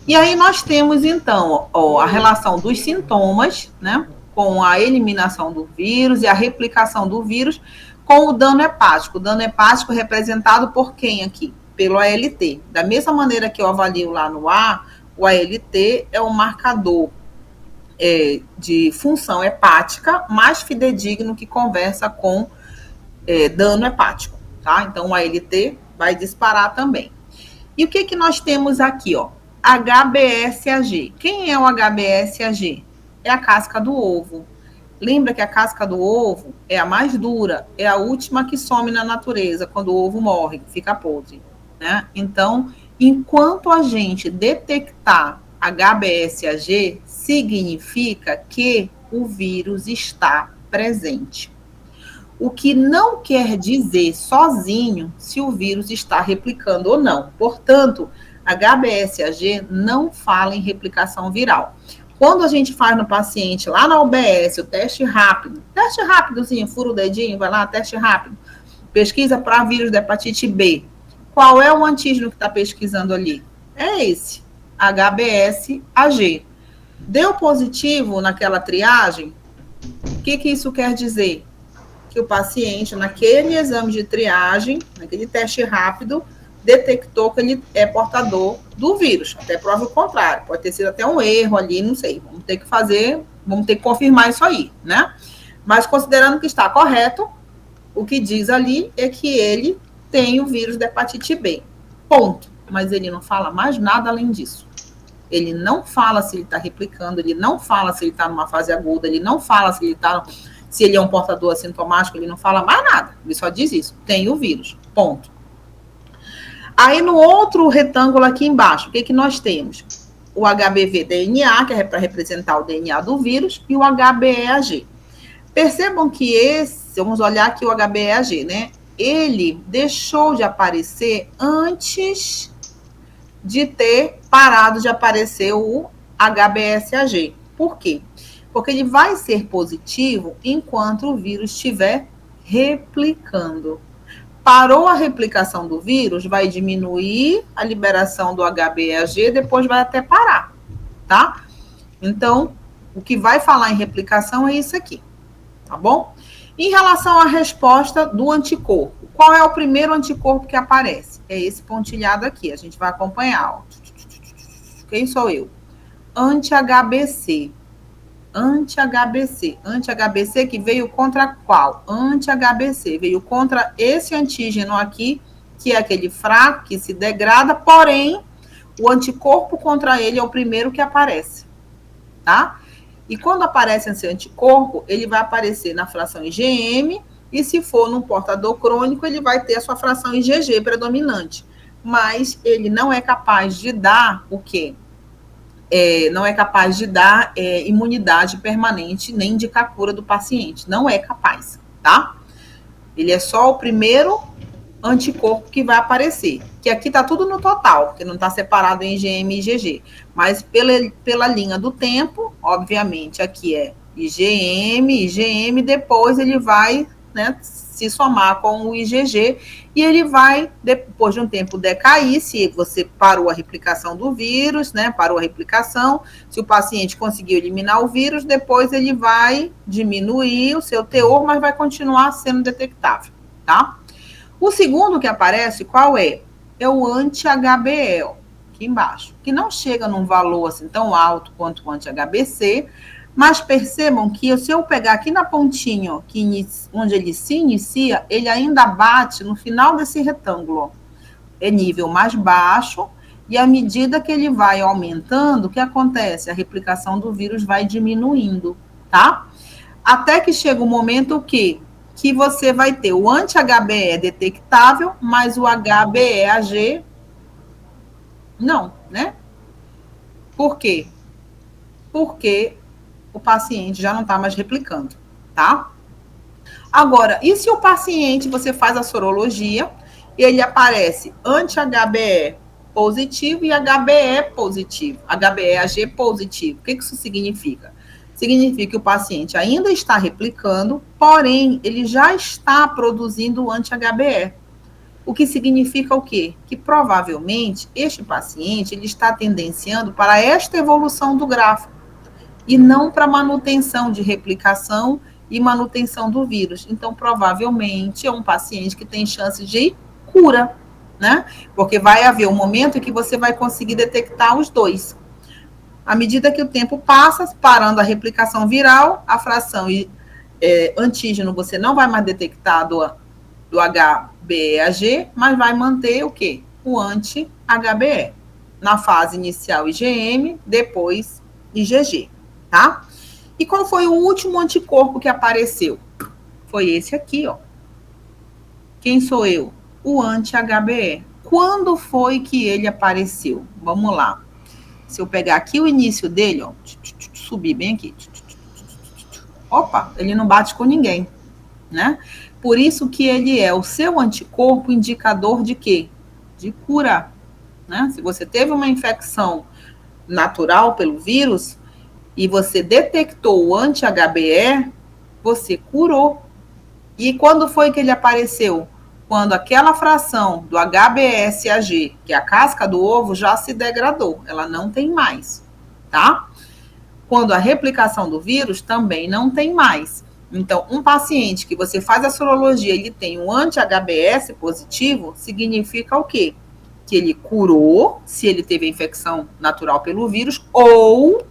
E aí nós temos, então, ó, a relação dos sintomas, né, com a eliminação do vírus e a replicação do vírus com o dano hepático. O dano hepático representado por quem aqui? Pelo ALT. Da mesma maneira que eu avalio lá no A, o ALT é um marcador de função hepática mais fidedigno que conversa com dano hepático, tá? Então, o ALT vai disparar também. E o que nós temos aqui, ó? HBsAg. Quem é o HBsAg? É a casca do ovo. Lembra que a casca do ovo é a mais dura, é a última que some na natureza, quando o ovo morre, fica podre, né? Então, enquanto a gente detectar HBsAg, significa que o vírus está presente. O que não quer dizer sozinho se o vírus está replicando ou não. Portanto, HBsAg não fala em replicação viral. Quando a gente faz no paciente lá na UBS o teste rápidozinho, fura o dedinho, vai lá, teste rápido, pesquisa para vírus da hepatite B. Qual é o antígeno que está pesquisando ali? É esse, HBsAg. Deu positivo naquela triagem? O que isso quer dizer? Que o paciente, naquele exame de triagem, naquele teste rápido, detectou que ele é portador do vírus. Até prova o contrário. Pode ter sido até um erro ali, não sei. Vamos ter que confirmar isso aí, né? Mas considerando que está correto, o que diz ali é que ele tem o vírus da hepatite B. Ponto. Mas ele não fala mais nada além disso. Ele não fala se ele está replicando, ele não fala se ele está numa fase aguda, ele não fala se ele é um portador assintomático, ele não fala mais nada. Ele só diz isso. Tem o vírus. Ponto. Aí, no outro retângulo aqui embaixo, o que nós temos? O HBV-DNA, que é para representar o DNA do vírus, e o HBeAg. Percebam que vamos olhar aqui o HBeAg, né? Ele deixou de aparecer antes de ter parado de aparecer o HBsAg. Por quê? Porque ele vai ser positivo enquanto o vírus estiver replicando. Parou a replicação do vírus, vai diminuir a liberação do HBeAg, depois vai até parar, tá? Então, o que vai falar em replicação é isso aqui, tá bom? Em relação à resposta do anticorpo, qual é o primeiro anticorpo que aparece? É esse pontilhado aqui, a gente vai acompanhar, ó. Quem sou eu? Anti-HBC. Anti-HBC. Anti-HBC que veio contra qual? Anti-HBC. Veio contra esse antígeno aqui, que é aquele fraco, que se degrada, porém, o anticorpo contra ele é o primeiro que aparece, tá? E quando aparece esse anticorpo, ele vai aparecer na fração IgM, e se for num portador crônico, ele vai ter a sua fração IgG predominante. Mas ele não é capaz de dar o quê? Não é capaz de dar imunidade permanente, nem indicar cura do paciente. Não é capaz, tá? Ele é só o primeiro anticorpo que vai aparecer. Que aqui tá tudo no total, que não está separado em IgM e IgG. Mas pela linha do tempo, obviamente, aqui é IgM, depois ele vai, né, se somar com o IgG, e ele vai, depois de um tempo, decair, se você parou a replicação do vírus, né, parou a replicação, se o paciente conseguiu eliminar o vírus, depois ele vai diminuir o seu teor, mas vai continuar sendo detectável, tá? O segundo que aparece, qual é? É o anti-HBE, aqui embaixo, que não chega num valor assim tão alto quanto o anti-HBC, mas percebam que se eu pegar aqui na pontinha, ó, onde ele se inicia, ele ainda bate no final desse retângulo. Ó. É nível mais baixo, e à medida que ele vai aumentando, o que acontece? A replicação do vírus vai diminuindo, tá? Até que chega um momento que você vai ter o anti-HBE detectável, mas o HBeAg não, né? Por quê? Porque o paciente já não está mais replicando, tá? Agora, e se o paciente, você faz a sorologia, e ele aparece anti-HBe positivo e HBe positivo, HBeAg positivo. O que isso significa? Significa que o paciente ainda está replicando, porém, ele já está produzindo anti-HBe. O que significa o quê? Que provavelmente este paciente ele está tendenciando para esta evolução do gráfico e não para manutenção de replicação e manutenção do vírus. Então, provavelmente, é um paciente que tem chance de cura, né? Porque vai haver um momento em que você vai conseguir detectar os dois. À medida que o tempo passa, parando a replicação viral, a fração antígeno você não vai mais detectar do HBeAg, mas vai manter o quê? O anti-HBe. Na fase inicial IgM, depois IgG, tá? E qual foi o último anticorpo que apareceu? Foi esse aqui, ó. Quem sou eu? O anti-HBe. Quando foi que ele apareceu? Vamos lá. Se eu pegar aqui o início dele, ó, subir bem aqui. Opa, ele não bate com ninguém, né? Por isso que ele é o seu anticorpo indicador de quê? De cura, né? Se você teve uma infecção natural pelo vírus e você detectou o anti-HBe, você curou. E quando foi que ele apareceu? Quando aquela fração do HBsAg, que é a casca do ovo, já se degradou, ela não tem mais, tá? Quando a replicação do vírus também não tem mais. Então, um paciente que você faz a sorologia, ele tem um anti-HBs positivo, significa o quê? Que ele curou, se ele teve a infecção natural pelo vírus, ou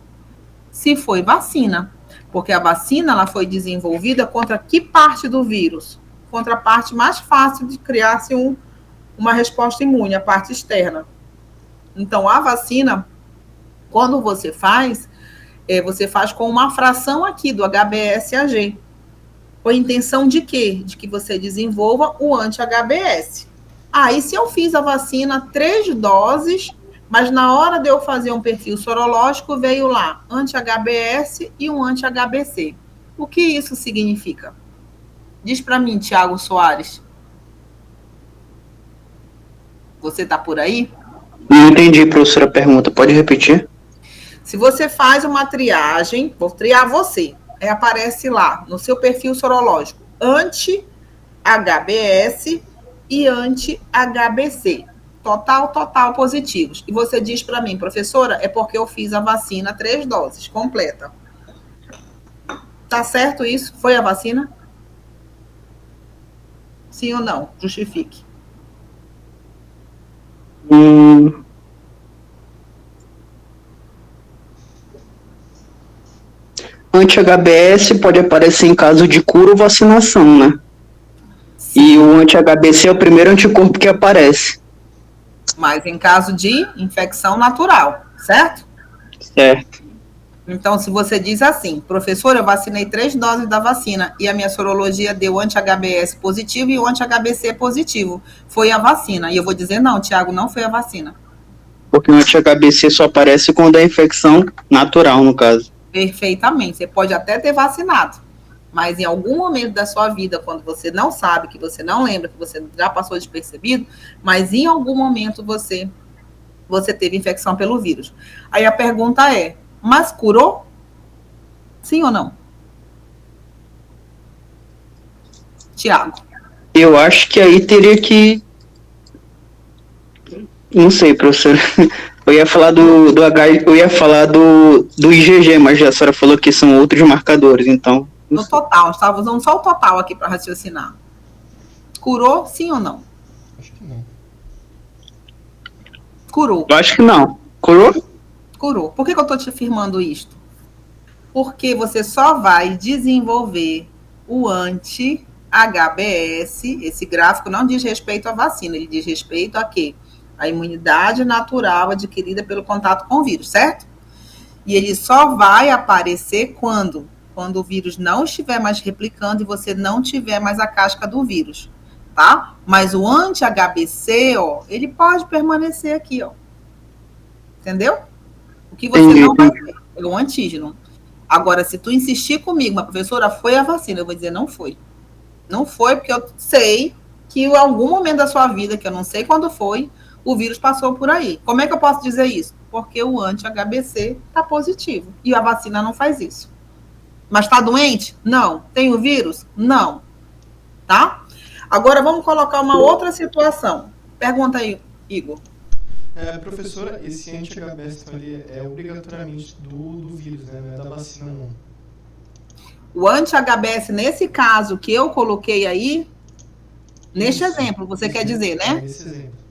se foi vacina. Porque a vacina ela foi desenvolvida contra que parte do vírus? Contra a parte mais fácil de criar-se uma resposta imune, a parte externa. Então, a vacina, quando você faz com uma fração aqui do HBsAg. Com a intenção de quê? De que você desenvolva o anti-HBs. Aí, se eu fiz a vacina 3 doses, mas na hora de eu fazer um perfil sorológico, veio lá anti-HBs e um anti-HBc. O que isso significa? Diz para mim, Tiago Soares. Você está por aí? Não entendi, professora, a pergunta. Pode repetir? Se você faz uma triagem, vou triar você, aí aparece lá no seu perfil sorológico anti-HBs e anti-HBc. Total positivos. E você diz para mim, professora, é porque eu fiz a vacina 3 doses, completa. Tá certo isso? Foi a vacina? Sim ou não? Justifique. anti-HBS pode aparecer em caso de cura ou vacinação, né? E o anti-HBC é o primeiro anticorpo que aparece. Mas em caso de infecção natural, certo? Certo. Então, se você diz assim, professor, eu vacinei 3 doses da vacina e a minha sorologia deu anti-HBS positivo e o anti-HBC positivo, foi a vacina. E eu vou dizer, não, Tiago, não foi a vacina. Porque o anti-HBC só aparece quando é infecção natural, no caso. Perfeitamente. Você pode até ter vacinado, mas em algum momento da sua vida, quando você não sabe, que você não lembra, que você já passou despercebido, mas em algum momento você teve infecção pelo vírus. Aí a pergunta é, mas curou? Sim ou não? Tiago. Eu acho que aí teria que... Não sei, professor. Eu ia falar do H, eu ia falar do IgG, mas a senhora falou que são outros marcadores, então... No total, estava usando só o total aqui para raciocinar. Curou, sim ou não? Acho que não. Curou. Eu acho que não. Curou? Curou. Por que eu estou te afirmando isto? Porque você só vai desenvolver o anti-HBS, esse gráfico não diz respeito à vacina, ele diz respeito a quê? A imunidade natural adquirida pelo contato com o vírus, certo? E ele só vai aparecer quando o vírus não estiver mais replicando e você não tiver mais a casca do vírus, tá? Mas o anti-HBC, ó, ele pode permanecer aqui, ó. Entendeu? O que você não vai ter é o antígeno. Agora, se tu insistir comigo, mas professora, foi a vacina, eu vou dizer, não foi. Não foi, porque eu sei que em algum momento da sua vida, que eu não sei quando foi, o vírus passou por aí. Como é que eu posso dizer isso? Porque o anti-HBC está positivo. E a vacina não faz isso. Mas está doente? Não. Tem o vírus? Não. Tá? Agora vamos colocar uma outra situação. Pergunta aí, Igor. Professora, esse anti-HBS então, ele é obrigatoriamente do vírus, né? Não é da vacina, não. O anti-HBS, nesse caso que eu coloquei aí, neste exemplo, você quer dizer, né? Nesse exemplo.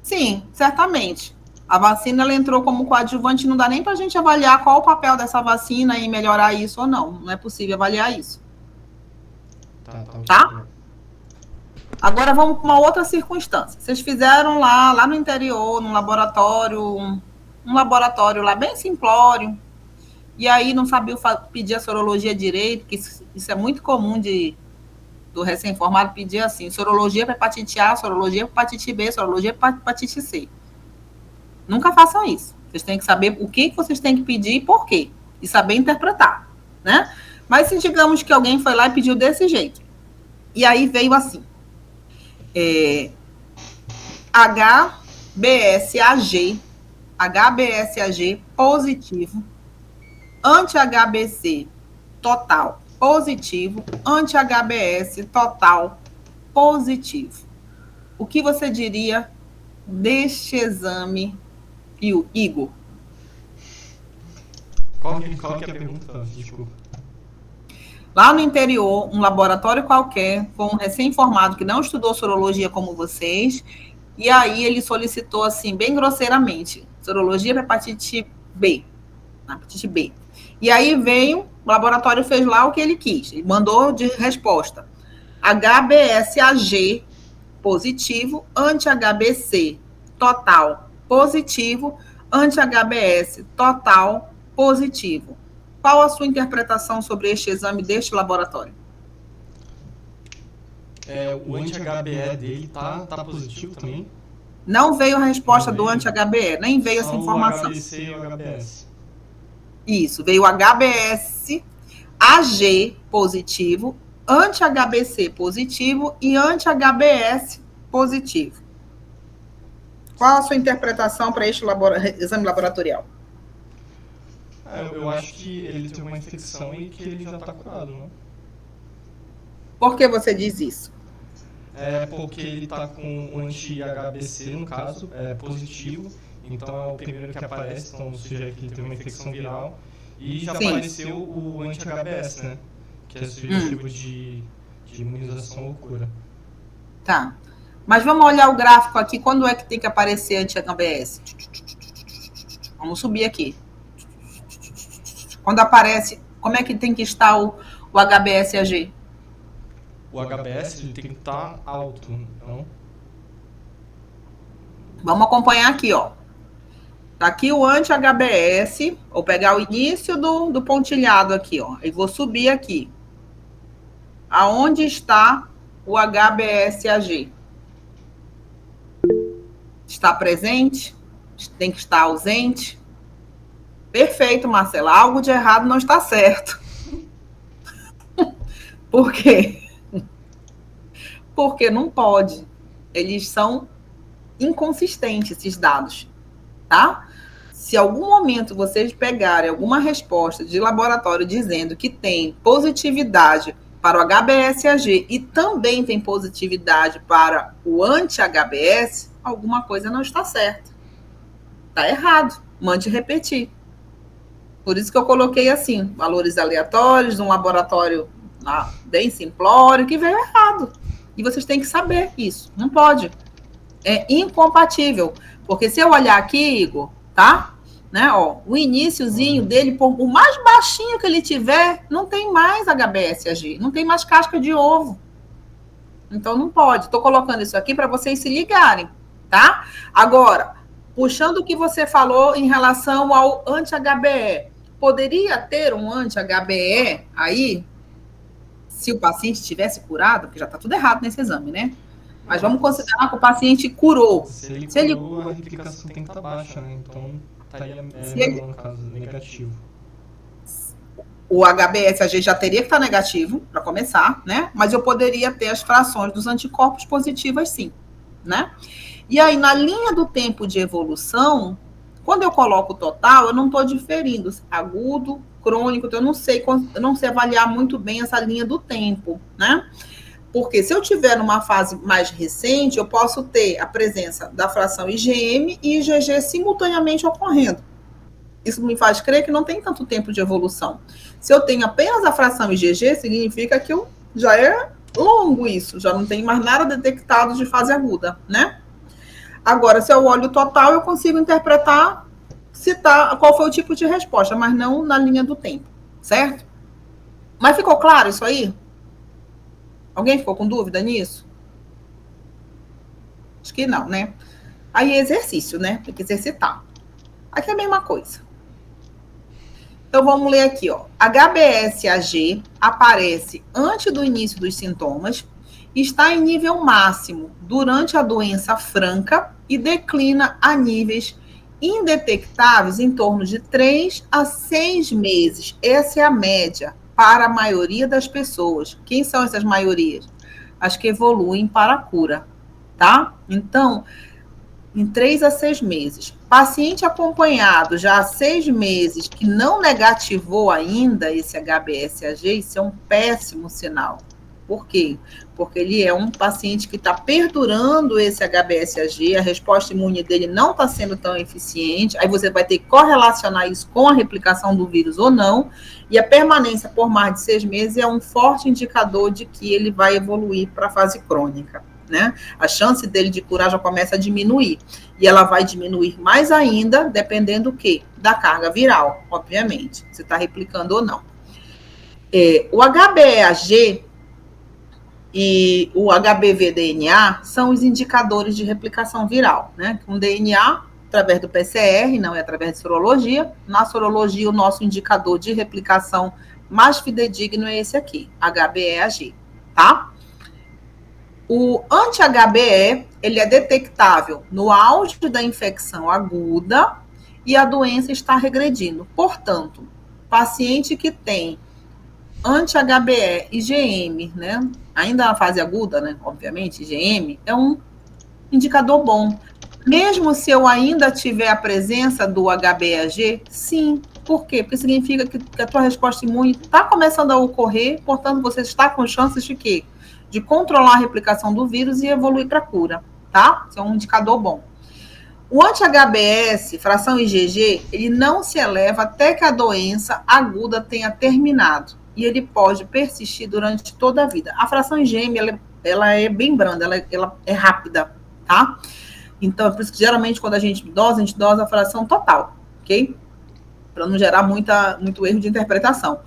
Sim, certamente. A vacina ela entrou como coadjuvante, não dá nem para a gente avaliar qual o papel dessa vacina em melhorar isso ou não. Não é possível avaliar isso. Tá? Agora vamos para uma outra circunstância. Vocês fizeram lá no interior, num laboratório, um laboratório lá bem simplório, e aí não sabia pedir a sorologia direito, que isso é muito comum do recém-formado pedir assim, sorologia para hepatite A, sorologia para hepatite B, sorologia para hepatite C. Nunca façam isso. Vocês têm que saber o que vocês têm que pedir e por quê. E saber interpretar, né? Mas se digamos que alguém foi lá e pediu desse jeito. E aí veio assim. HBsAg positivo, anti-HBC total positivo, anti-HBS total positivo. O que você diria deste exame, Igor? Qual que é a pergunta? Desculpa. Lá no interior, um laboratório qualquer, foi um recém-formado que não estudou sorologia como vocês, e aí ele solicitou, assim, bem grosseiramente, sorologia para hepatite B. E aí veio, o laboratório fez lá o que ele quis, ele mandou de resposta. HBsAg positivo, anti-HBC total positivo, anti-HBS total positivo. Qual a sua interpretação sobre este exame deste laboratório? O anti-HBE dele tá positivo também? Não veio a resposta do anti-HBE, nem veio essa informação. O HBC e o HBS. Isso, veio o HBsAg positivo, anti-HBC positivo e anti-HBS positivo. Qual a sua interpretação para este exame laboratorial? Eu acho que ele tem uma infecção e que ele já está curado, né? Por que você diz isso? Porque ele está com o anti-HBC, no caso, positivo. Então é o primeiro que aparece, então sugere que ele tem uma infecção viral. E já apareceu o anti-HBS, né? Que é sugestivo de imunização ou cura. Tá. Mas vamos olhar o gráfico aqui. Quando é que tem que aparecer anti-HBS? Vamos subir aqui. Quando aparece Como é que tem que estar o HBsAg? O HBS ele tem que estar alto, não? Vamos acompanhar aqui, ó. Tá aqui o anti-HBS. Vou pegar o início do pontilhado aqui, ó. E vou subir aqui. Aonde está o HBsAg? Está presente? Tem que estar ausente? Perfeito, Marcela. Algo de errado não está certo. Por quê? Porque não pode. Eles são inconsistentes, esses dados, tá? Se algum momento vocês pegarem alguma resposta de laboratório dizendo que tem positividade para o HBsAg e também tem positividade para o anti-HBS, alguma coisa não está certa. Está errado. Mande repetir. Por isso que eu coloquei assim, valores aleatórios, um laboratório bem simplório, que veio errado. E vocês têm que saber isso. Não pode. É incompatível. Porque se eu olhar aqui, Igor, tá? Né, ó, o iniciozinho dele, por mais baixinho que ele tiver, não tem mais HBsAg, não tem mais casca de ovo. Então não pode. Estou colocando isso aqui para vocês se ligarem, tá? Agora, puxando o que você falou em relação ao anti-HBE, poderia ter um anti-HBE aí, se o paciente tivesse curado, porque já está tudo errado nesse exame, né? Mas vamos considerar que o paciente curou. Se ele curou, a replicação tem que estar baixa, né? Então, estaria no caso negativo. O HBsAg já teria que estar negativo, para começar, né? Mas eu poderia ter as frações dos anticorpos positivas, sim, né? E aí, na linha do tempo de evolução, quando eu coloco o total, eu não estou diferindo agudo, crônico, então eu não sei avaliar muito bem essa linha do tempo, né? Porque se eu tiver numa fase mais recente, eu posso ter a presença da fração IgM e IgG simultaneamente ocorrendo. Isso me faz crer que não tem tanto tempo de evolução. Se eu tenho apenas a fração IgG, significa que já é longo isso, já não tem mais nada detectado de fase aguda, né? Agora, se eu olho o total, eu consigo interpretar, citar qual foi o tipo de resposta, mas não na linha do tempo, certo? Mas ficou claro isso aí? Alguém ficou com dúvida nisso? Acho que não, né? Aí é exercício, né? Tem que exercitar. Aqui é a mesma coisa. Então, vamos ler aqui, ó. HBsAg aparece antes do início dos sintomas, está em nível máximo durante a doença franca e declina a níveis indetectáveis em torno de 3 a 6 meses. Essa é a média para a maioria das pessoas. Quem são essas maiorias? As que evoluem para a cura, tá? Então, em 3 a 6 meses. Paciente acompanhado já há 6 meses que não negativou ainda esse HBsAg, isso é um péssimo sinal. Por quê? Porque ele é um paciente que está perdurando esse HBsAg, a resposta imune dele não está sendo tão eficiente, aí você vai ter que correlacionar isso com a replicação do vírus ou não, e a permanência por mais de 6 meses é um forte indicador de que ele vai evoluir para a fase crônica, né? A chance dele de curar já começa a diminuir, e ela vai diminuir mais ainda, dependendo do quê? Da carga viral, obviamente, se está replicando ou não. O HBeAg e o HBV-DNA são os indicadores de replicação viral, né? Com DNA, através do PCR, não é através de sorologia. Na sorologia, o nosso indicador de replicação mais fidedigno é esse aqui, HBeAg, tá? O anti-HBe, ele é detectável no auge da infecção aguda e a doença está regredindo. Portanto, paciente que tem anti-HBe IgM, né? Ainda na fase aguda, né? Obviamente, IgM é um indicador bom. Mesmo se eu ainda tiver a presença do HBeAg, sim. Por quê? Porque significa que a tua resposta imune está começando a ocorrer, portanto, você está com chances de quê? De controlar a replicação do vírus e evoluir para a cura, tá? Isso é um indicador bom. O anti-HBs, fração IgG, ele não se eleva até que a doença aguda tenha terminado. E ele pode persistir durante toda a vida. A fração IgM, ela é bem branda, ela é rápida, tá? Então, é por isso que geralmente quando a gente dosa a fração total, ok? Para não gerar muito erro de interpretação.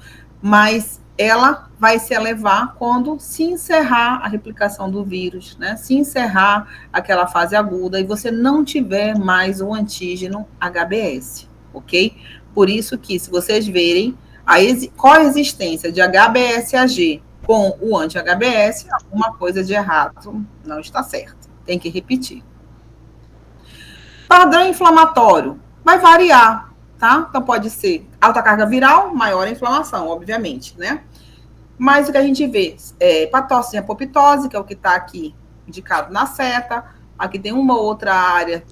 mas ela vai se elevar quando se encerrar a replicação do vírus, né? Se encerrar aquela fase aguda e você não tiver mais o antígeno HBS, ok? Por isso que, se vocês verem a coexistência de HBsAg com o anti-HBS, alguma coisa de errado não está certo. Tem que repetir. Padrão inflamatório vai variar, tá? Então, pode ser alta carga viral, maior inflamação, obviamente, né? Mas o que a gente vê é hepatose e apoptose, que é o que está aqui indicado na seta. Aqui tem uma outra área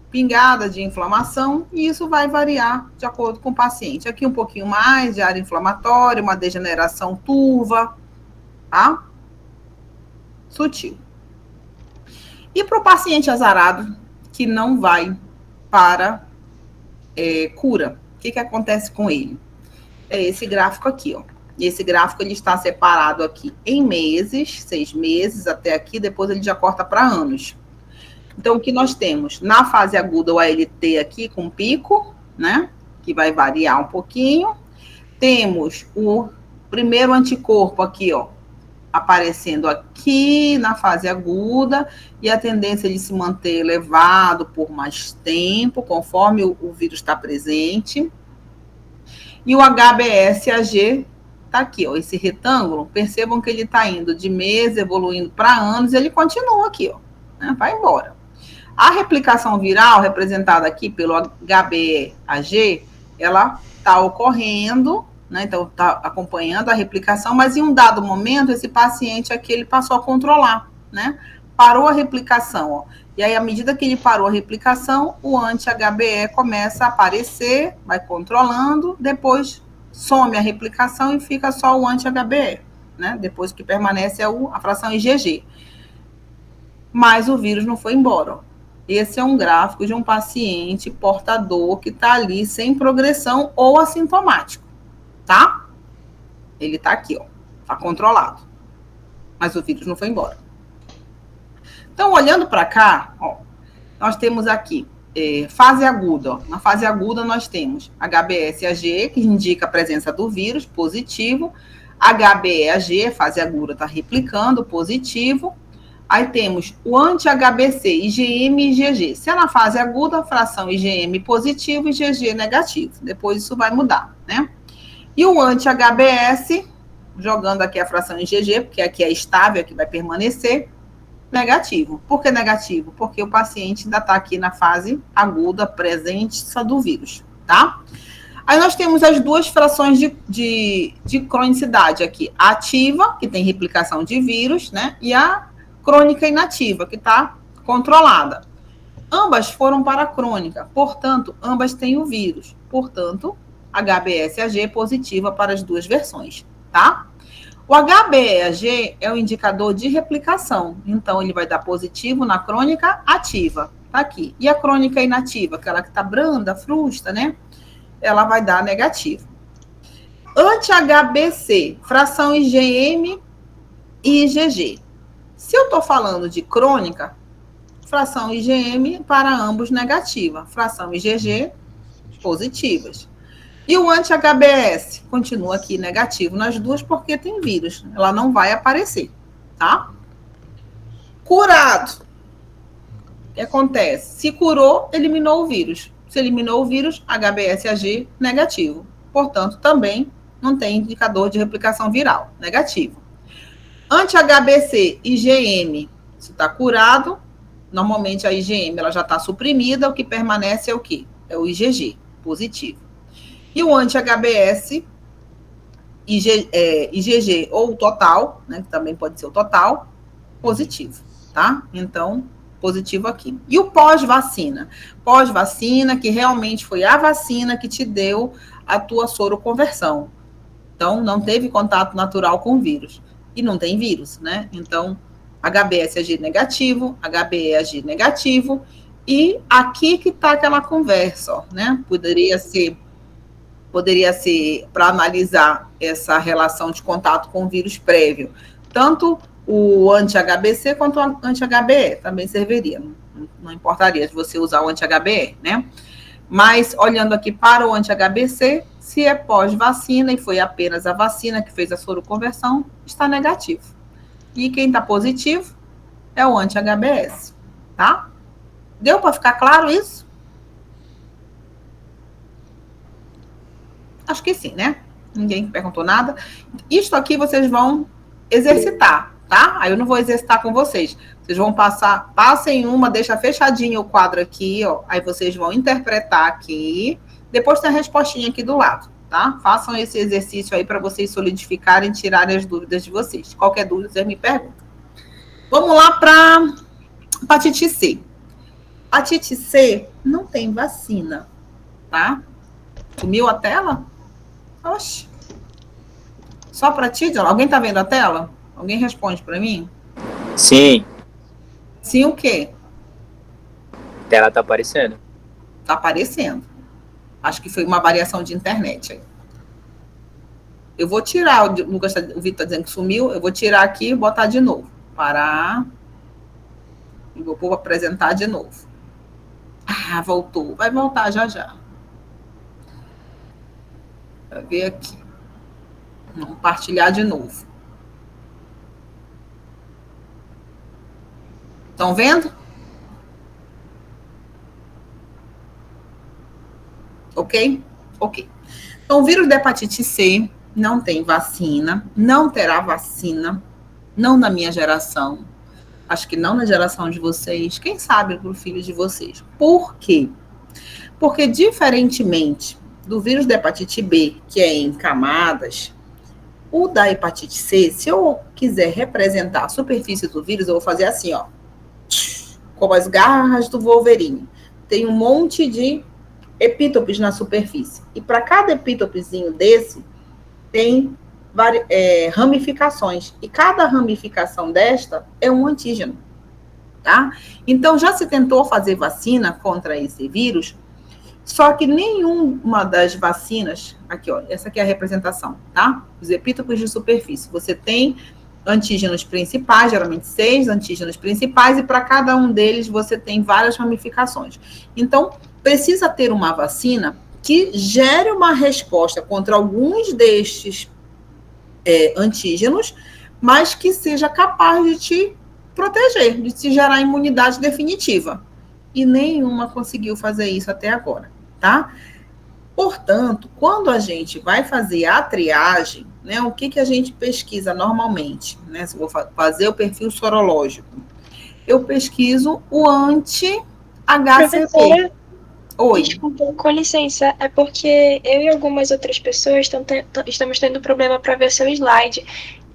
pingada de inflamação, e isso vai variar de acordo com o paciente. Aqui um pouquinho mais de área inflamatória, uma degeneração turva, tá? Sutil. E para o paciente azarado, que não vai para cura, o que acontece com ele? É esse gráfico aqui, ó. Esse gráfico, ele está separado aqui em meses, 6 meses até aqui, depois ele já corta para anos. Então, o que nós temos? Na fase aguda, o ALT aqui com pico, né? Que vai variar um pouquinho. Temos o primeiro anticorpo aqui, ó, aparecendo aqui na fase aguda, e a tendência de se manter elevado por mais tempo, conforme o vírus está presente. E o HBsAg está aqui, ó, esse retângulo. Percebam que ele está indo de meses, evoluindo para anos, e ele continua aqui, ó, né? Vai embora. A replicação viral, representada aqui pelo HBsAg, ela está ocorrendo, né? Então, está acompanhando a replicação, mas em um dado momento, esse paciente aqui, ele passou a controlar, né? Parou a replicação, ó. E aí, à medida que ele parou a replicação, o anti-HBe começa a aparecer, vai controlando, depois some a replicação e fica só o anti-HBe, né? Depois que permanece a fração IgG. Mas o vírus não foi embora, ó. Esse é um gráfico de um paciente portador que está ali sem progressão ou assintomático, tá? Ele está aqui, ó, está controlado, mas o vírus não foi embora. Então, olhando para cá, ó, nós temos aqui fase aguda. Ó. Na fase aguda, nós temos HBsAg, que indica a presença do vírus, positivo. HBeAg, fase aguda, está replicando, positivo. Aí temos o anti-HBc, IgM e IgG. Se é na fase aguda, fração IgM positivo e IgG negativo. Depois isso vai mudar, né? E o anti-HBs, jogando aqui a fração IgG, porque aqui é estável, aqui vai permanecer, negativo. Por que negativo? Porque o paciente ainda está aqui na fase aguda, presença do vírus, tá? Aí nós temos as duas frações de cronicidade aqui. A ativa, que tem replicação de vírus, né? E a crônica inativa, que está controlada. Ambas foram para a crônica, portanto, ambas têm o vírus. Portanto, HBsAg positiva para as duas versões, tá? O HBeAg é o indicador de replicação, então ele vai dar positivo na crônica ativa, tá aqui. E a crônica inativa, aquela que tá branda, frusta, né? Ela vai dar negativo. Anti-HBc, fração IgM e IgG. Se eu tô falando de crônica, fração IgM para ambos negativa, fração IgG positivas. E o anti-HBs continua aqui negativo nas duas porque tem vírus. Ela não vai aparecer, tá? Curado. O que acontece? Se curou, eliminou o vírus. Se eliminou o vírus, HBsAg negativo. Portanto, também não tem indicador de replicação viral, negativo. Anti-HBc, IgM, se está curado, normalmente a IgM ela já está suprimida, o que permanece é o quê? É o IgG, positivo. E o anti-HBs, IgG ou o total, né, que também pode ser o total, positivo, tá? Então, positivo aqui. E o pós-vacina? Pós-vacina, que realmente foi a vacina que te deu a tua soroconversão. Então, não teve contato natural com o vírus. E não tem vírus, né? Então, HBsAg negativo, HBeAg negativo, e aqui que tá aquela conversa, ó, né? Poderia ser para analisar essa relação de contato com o vírus prévio. Tanto o anti-HBc quanto o anti-HBe também serviria. Não importaria de você usar o anti-HBe, né? Mas, olhando aqui para o anti-HBc, Se é pós-vacina e foi apenas a vacina que fez a soroconversão, está negativo. E quem está positivo é o anti-HBS, tá? Deu para ficar claro isso? Acho que sim, né? Ninguém perguntou nada. Isto aqui vocês vão exercitar, tá? Aí eu não vou exercitar com vocês. Vocês vão passem uma, deixa fechadinho o quadro aqui, ó. Aí vocês vão interpretar aqui. Depois tem a respostinha aqui do lado, tá? Façam esse exercício aí para vocês solidificarem e tirarem as dúvidas de vocês. Qualquer dúvida, vocês me perguntam. Vamos lá para hepatite C. Hepatite C não tem vacina, tá? Sumiu a tela? Oxe. Só para ti, John? Alguém tá vendo a tela? Alguém responde para mim? Sim. Sim o quê? A tela tá aparecendo. Tá aparecendo. Acho que foi uma variação de internet aí. Eu vou tirar, o Vitor tá dizendo que sumiu, eu vou tirar aqui e botar de novo. Parar. E vou apresentar de novo. Ah, voltou. Vai voltar já já. Vai ver aqui. Vamos compartilhar de novo. Estão vendo? Ok? Ok. Então, o vírus da hepatite C não tem vacina, não terá vacina, não na minha geração, acho que não na geração de vocês, quem sabe para o filho de vocês. Por quê? Porque, diferentemente do vírus da hepatite B, que é em camadas, o da hepatite C, se eu quiser representar a superfície do vírus, eu vou fazer assim, ó, como as garras do Wolverine. Tem um monte de epítopes na superfície. E para cada epítopezinho desse, tem ramificações. E cada ramificação desta é um antígeno, tá? Então, já se tentou fazer vacina contra esse vírus, só que nenhuma das vacinas, aqui, ó, essa aqui é a representação, tá? Os epítopes de superfície. Você tem antígenos principais, geralmente 6 antígenos principais, e para cada um deles você tem várias ramificações. Então, precisa ter uma vacina que gere uma resposta contra alguns destes antígenos, mas que seja capaz de te proteger, de te gerar imunidade definitiva. E nenhuma conseguiu fazer isso até agora, tá? Portanto, quando a gente vai fazer a triagem, né, o que a gente pesquisa normalmente? Né, se eu vou fazer o perfil sorológico, eu pesquiso o anti-HCP. Oi. Desculpa, com licença, é porque eu e algumas outras pessoas estamos tendo problema para ver seu slide.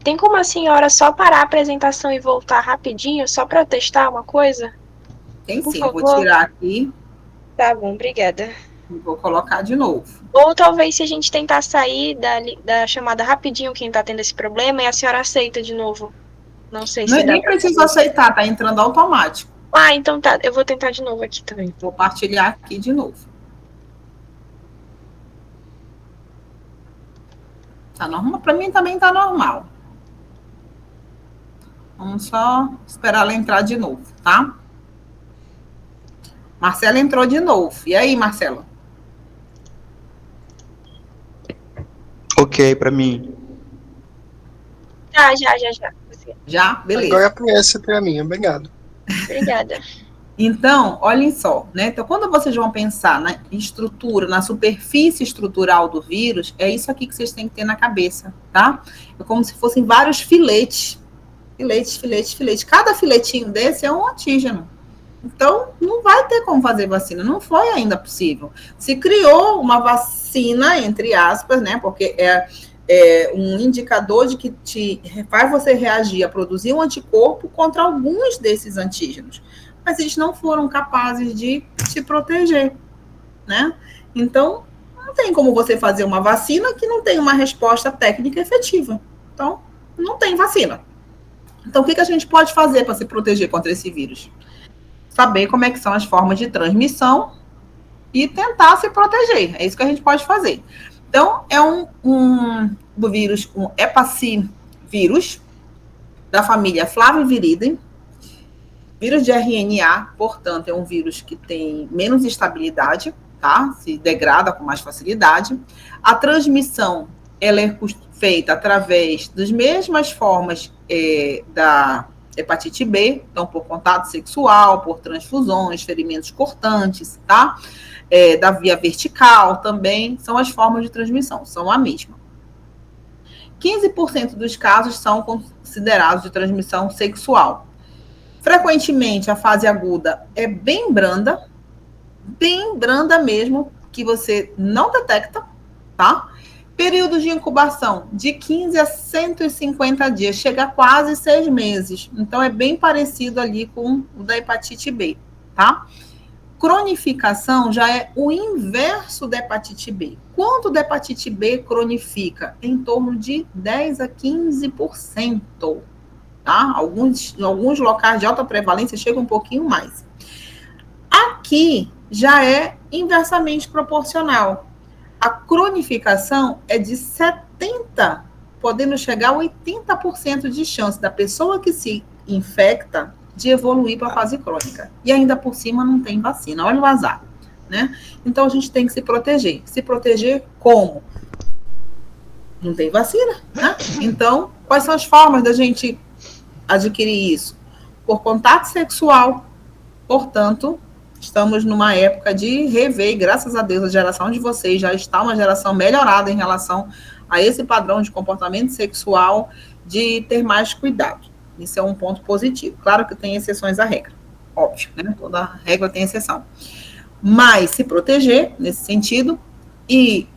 Tem como a senhora só parar a apresentação e voltar rapidinho, só para testar uma coisa? Tem sim, eu vou tirar aqui. Tá bom, obrigada. E vou colocar de novo. Ou talvez se a gente tentar sair da chamada rapidinho, quem tá tendo esse problema, e a senhora aceita de novo. Não sei se nem preciso aceitar, tá entrando automático. Ah, então tá, eu vou tentar de novo aqui também. Vou partilhar aqui de novo. Tá normal? Para mim também tá normal. Vamos só esperar ela entrar de novo, tá? Marcela entrou de novo. E aí, Marcela? Ok, para mim. Já. Já? Beleza. Agora aparece para mim, obrigado. Obrigada. Então, olhem só, né? Então, quando vocês vão pensar na estrutura, na superfície estrutural do vírus, é isso aqui que vocês têm que ter na cabeça, tá? É como se fossem vários filetes. Filetes. Cada filetinho desse é um antígeno. Então, não vai ter como fazer vacina. Não foi ainda possível. Se criou uma vacina, entre aspas, né? Porque é um indicador de que faz você reagir a produzir um anticorpo contra alguns desses antígenos. Mas eles não foram capazes de te proteger, né? Então, não tem como você fazer uma vacina que não tem uma resposta técnica efetiva. Então, não tem vacina. Então, o que a gente pode fazer para se proteger contra esse vírus? Saber como é que são as formas de transmissão e tentar se proteger. É isso que a gente pode fazer. Então, é um vírus, um hepacivírus, da família Flaviviridae. Vírus de RNA, portanto, é um vírus que tem menos estabilidade, tá? Se degrada com mais facilidade. A transmissão, ela é feita através das mesmas formas da hepatite B, então por contato sexual, por transfusões, ferimentos cortantes, tá? Da via vertical também, são as formas de transmissão, são a mesma. 15% dos casos são considerados de transmissão sexual. Frequentemente, a fase aguda é bem branda mesmo, que você não detecta, tá? Período de incubação de 15 a 150 dias, chega a quase 6 meses. Então, é bem parecido ali com o da hepatite B, tá? Cronificação já é o inverso da hepatite B. Quanto da hepatite B cronifica? Em torno de 10 a 15%, tá? Em alguns locais de alta prevalência chega um pouquinho mais. Aqui já é inversamente proporcional. A cronificação é de 70%, podendo chegar a 80% de chance da pessoa que se infecta de evoluir para a fase crônica. E ainda por cima não tem vacina. Olha o azar, né? Então a gente tem que se proteger. Se proteger como? Não tem vacina, né? Então, quais são as formas da gente adquirir isso? Por contato sexual. Portanto, estamos numa época de rever, e graças a Deus a geração de vocês já está uma geração melhorada em relação a esse padrão de comportamento sexual, de ter mais cuidado. Isso é um ponto positivo. Claro que tem exceções à regra, óbvio, né? Toda regra tem exceção. Mas se proteger nesse sentido e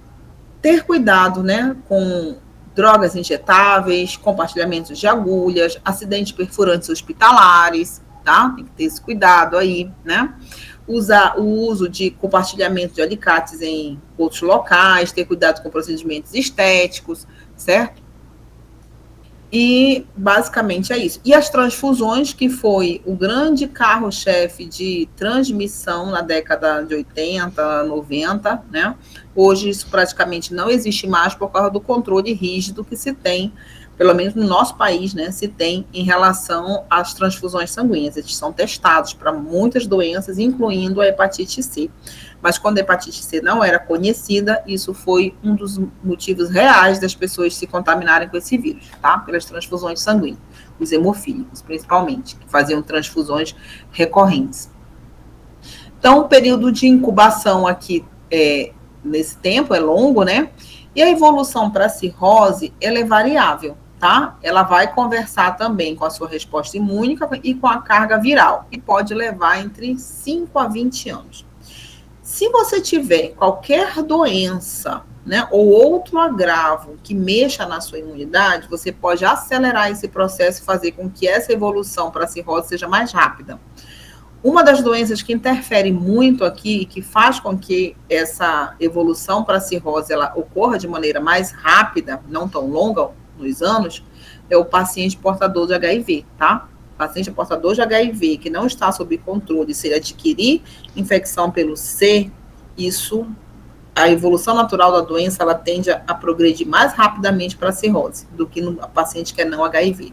ter cuidado, né, com drogas injetáveis, compartilhamentos de agulhas, acidentes perfurantes hospitalares, tá? Tem que ter esse cuidado aí, né? Usar o uso de compartilhamento de alicates em outros locais, ter cuidado com procedimentos estéticos, certo? E basicamente é isso. E as transfusões, que foi o grande carro-chefe de transmissão na década de 80, 90, né? Hoje isso praticamente não existe mais por causa do controle rígido que se tem, pelo menos no nosso país, né, se tem em relação às transfusões sanguíneas. Eles são testados para muitas doenças, incluindo a hepatite C. Mas quando a hepatite C não era conhecida, isso foi um dos motivos reais das pessoas se contaminarem com esse vírus, tá? Pelas transfusões sanguíneas, os hemofílicos, principalmente, que faziam transfusões recorrentes. Então, o período de incubação aqui, nesse tempo, é longo, né? E a evolução para a cirrose, ela é variável, tá? Ela vai conversar também com a sua resposta imúnica e com a carga viral, e pode levar entre 5 a 20 anos. Se você tiver qualquer doença, né, ou outro agravo que mexa na sua imunidade, você pode acelerar esse processo e fazer com que essa evolução para a cirrose seja mais rápida. Uma das doenças que interfere muito aqui, que faz com que essa evolução para a cirrose ela ocorra de maneira mais rápida, não tão longa nos anos, é o paciente portador de HIV, tá? Paciente portador de HIV que não está sob controle, se ele adquirir infecção pelo C, isso, a evolução natural da doença, ela tende a progredir mais rapidamente para a cirrose do que no paciente que é não HIV.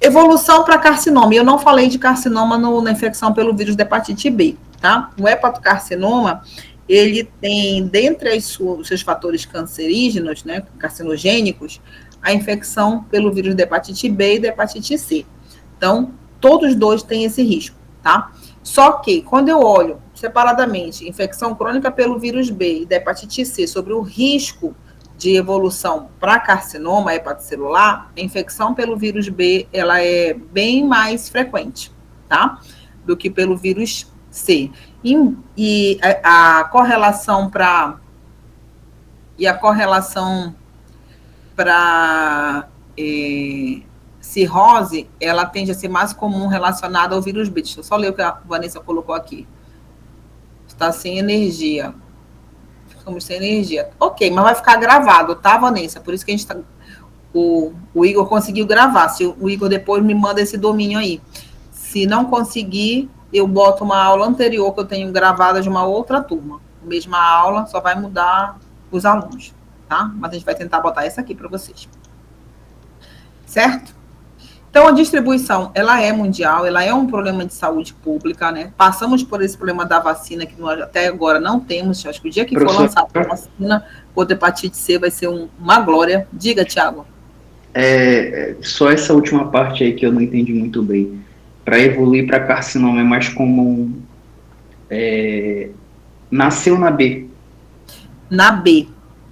Evolução para carcinoma. Eu não falei de carcinoma na infecção pelo vírus da hepatite B, tá? O hepatocarcinoma, ele tem, dentre os seus fatores cancerígenos, né, carcinogênicos, a infecção pelo vírus da hepatite B e da hepatite C. Então, todos dois têm esse risco, tá? Só que, quando eu olho separadamente infecção crônica pelo vírus B e da hepatite C sobre o risco de evolução para carcinoma hepatocelular, a infecção pelo vírus B, ela é bem mais frequente, tá? Do que pelo vírus C. E a correlação para cirrose, ela tende a ser mais comum relacionada ao vírus B. Deixa eu só ler o que a Vanessa colocou aqui. Está sem energia. Ficamos sem energia. Ok, mas vai ficar gravado, tá, Vanessa? Por isso que a gente tá... O Igor conseguiu gravar. Se o Igor depois me manda esse domínio aí. Se não conseguir, eu boto uma aula anterior que eu tenho gravada de uma outra turma. Mesma aula, só vai mudar os alunos, tá? Mas a gente vai tentar botar essa aqui para vocês. Certo? Então, a distribuição, ela é mundial, ela é um problema de saúde pública, né? Passamos por esse problema da vacina, que nós até agora não temos. Acho que o dia que for lançada a vacina contra hepatite C vai ser uma glória. Diga, Thiago. Só essa última parte aí que eu não entendi muito bem. Para evoluir para carcinoma é mais comum nasceu na B. Na B,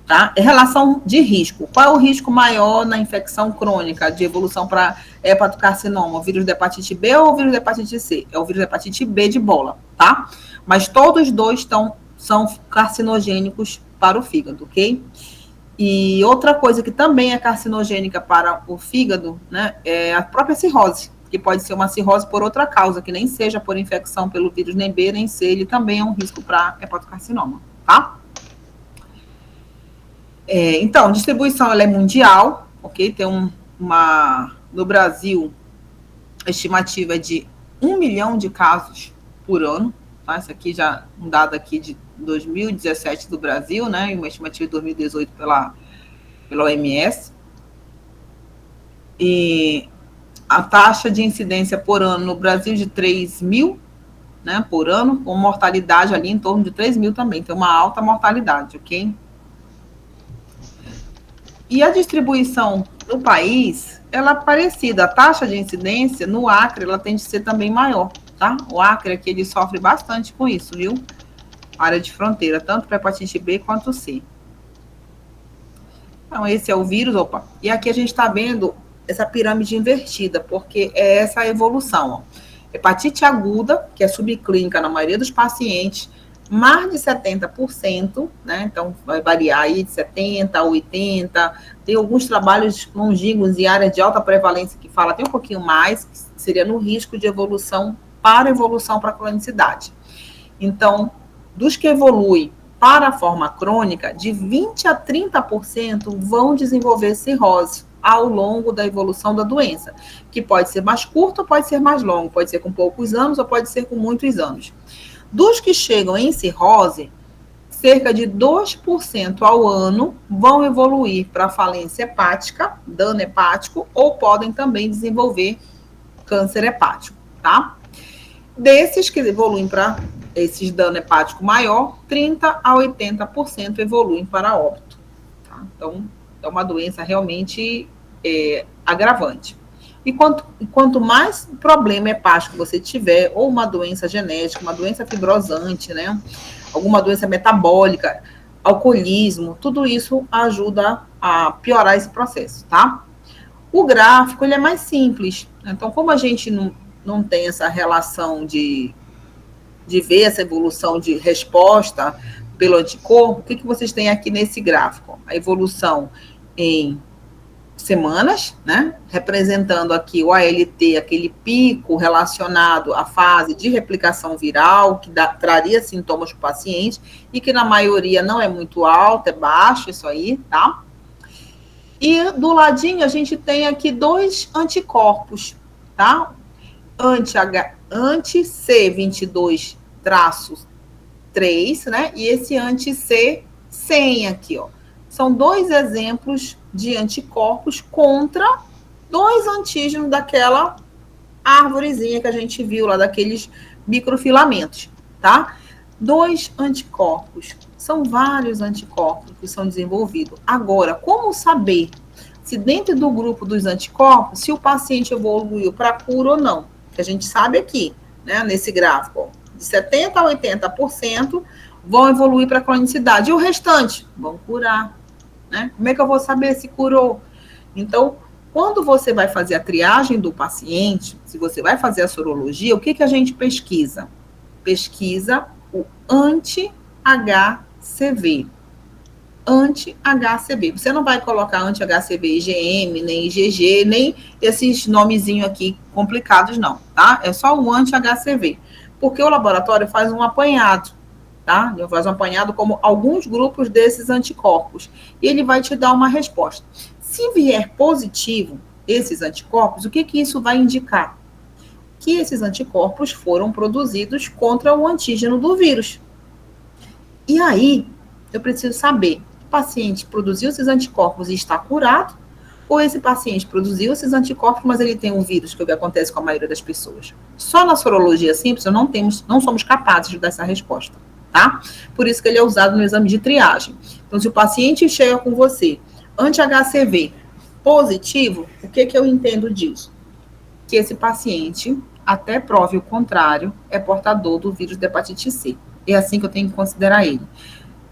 tá? É relação de risco. Qual é o risco maior na infecção crônica de evolução para hepatocarcinoma? O vírus da hepatite B ou o vírus da hepatite C? É o vírus da hepatite B de bola, tá? Mas todos os dois são carcinogênicos para o fígado, ok? E outra coisa que também é carcinogênica para o fígado, né, é a própria cirrose, que pode ser uma cirrose por outra causa, que nem seja por infecção pelo vírus nem B, nem C, ele também é um risco para hepatocarcinoma, tá? Então, distribuição ela é mundial, ok? Tem no Brasil, a estimativa é de 1 milhão de casos por ano, tá? Isso aqui já um dado aqui de 2017 do Brasil, né? E uma estimativa de 2018 pela OMS. E a taxa de incidência por ano no Brasil de 3 mil, né, por ano, com mortalidade ali em torno de 3 mil também. Tem uma alta mortalidade, ok? E a distribuição no país, ela é parecida. A taxa de incidência no Acre, ela tende a ser também maior, tá? O Acre aqui, ele sofre bastante com isso, viu? Área de fronteira, tanto para hepatite B quanto C. Então, esse é o vírus, E aqui a gente está vendo essa pirâmide invertida, porque é essa a evolução, ó. Hepatite aguda, que é subclínica na maioria dos pacientes, mais de 70%, né? Então, vai variar aí de 70% a 80%. Tem alguns trabalhos longínquos em área de alta prevalência que fala até um pouquinho mais, que seria no risco de evolução para cronicidade. Então, dos que evoluem para a forma crônica, de 20% a 30% vão desenvolver cirrose ao longo da evolução da doença, que pode ser mais curto ou pode ser mais longo, pode ser com poucos anos ou pode ser com muitos anos. Dos que chegam em cirrose, cerca de 2% ao ano vão evoluir para falência hepática, dano hepático, ou podem também desenvolver câncer hepático, tá? Desses que evoluem para esses dano hepático maior, 30% a 80% evoluem para óbito, tá? Então, é uma doença realmente agravante. E quanto mais problema hepático você tiver, ou uma doença genética, uma doença fibrosante, né? Alguma doença metabólica, alcoolismo, tudo isso ajuda a piorar esse processo, tá? O gráfico, ele é mais simples. Então, como a gente não tem essa relação de ver essa evolução de resposta pelo anticorpo, o que vocês têm aqui nesse gráfico? A evolução em semanas, né? Representando aqui o ALT, aquele pico relacionado à fase de replicação viral, que traria sintomas para o paciente, e que na maioria não é muito alto, é baixo isso aí, tá? E do ladinho a gente tem aqui 2 anticorpos, tá? Anti-C22-3, né? E esse anti-C100 aqui, ó. São 2 exemplos de anticorpos contra 2 antígenos daquela árvorezinha que a gente viu lá, daqueles microfilamentos, tá? 2 anticorpos. São vários anticorpos que são desenvolvidos. Agora, como saber se dentro do grupo dos anticorpos, se o paciente evoluiu para cura ou não? Que a gente sabe aqui, né, nesse gráfico, ó, de 70% a 80% vão evoluir para cronicidade. E o restante vão curar. Né? Como é que eu vou saber se curou? Então, quando você vai fazer a triagem do paciente, se você vai fazer a sorologia, o que a gente pesquisa? Pesquisa o anti-HCV. Anti-HCV. Você não vai colocar anti-HCV IgM, nem IgG, nem esses nomezinhos aqui complicados, não, tá? É só o anti-HCV. Porque o laboratório faz um apanhado, tá? Ele faz um apanhado como alguns grupos desses anticorpos. E ele vai te dar uma resposta. Se vier positivo esses anticorpos, o que isso vai indicar? Que esses anticorpos foram produzidos contra o antígeno do vírus. E aí, eu preciso saber, o paciente produziu esses anticorpos e está curado, ou esse paciente produziu esses anticorpos, mas ele tem um vírus, que é o que acontece com a maioria das pessoas. Só na sorologia simples, não somos capazes de dar essa resposta, tá? Por isso que ele é usado no exame de triagem. Então, se o paciente chega com você, anti-HCV positivo, o que eu entendo disso? Que esse paciente, até prove o contrário, é portador do vírus da hepatite C. É assim que eu tenho que considerar ele.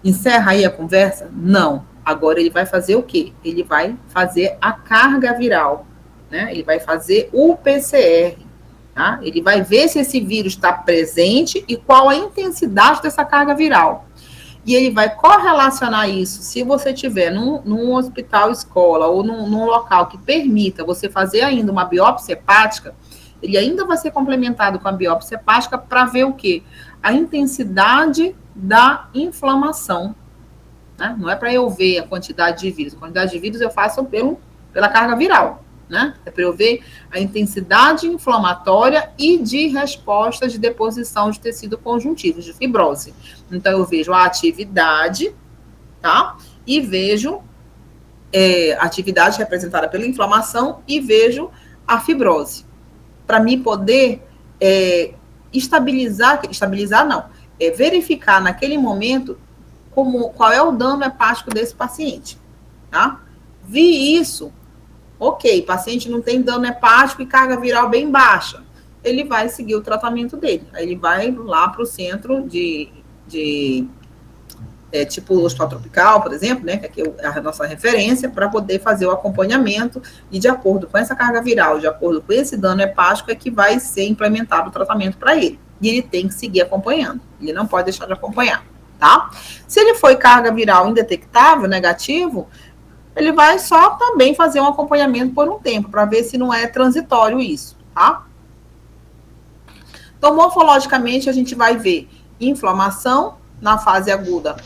Encerra aí a conversa? Não. Agora ele vai fazer o quê? Ele vai fazer a carga viral, né? Ele vai fazer o PCR, tá? Ele vai ver se esse vírus está presente e qual a intensidade dessa carga viral. E ele vai correlacionar isso. Se você tiver num hospital escola ou num local que permita você fazer ainda uma biópsia hepática, ele ainda vai ser complementado com a biópsia hepática para ver o quê? A intensidade da inflamação. Né? Não é para eu ver a quantidade de vírus. A quantidade de vírus eu faço pela carga viral. Né? É para eu ver a intensidade inflamatória e de resposta de deposição de tecido conjuntivo, de fibrose. Então, eu vejo a atividade, tá? E vejo a atividade representada pela inflamação e vejo a fibrose. Para mim poder verificar naquele momento qual é o dano hepático desse paciente, tá? Vi isso, ok, paciente não tem dano hepático e carga viral bem baixa, ele vai seguir o tratamento dele, aí ele vai lá para o centro tipo o Hospital Tropical, por exemplo, né, que aqui é a nossa referência, para poder fazer o acompanhamento, e de acordo com essa carga viral, de acordo com esse dano hepático, é que vai ser implementado o tratamento para ele, e ele tem que seguir acompanhando, ele não pode deixar de acompanhar, tá? Se ele foi carga viral indetectável, negativo, ele vai só também fazer um acompanhamento por um tempo, para ver se não é transitório isso, tá? Então, morfologicamente, a gente vai ver inflamação na fase aguda,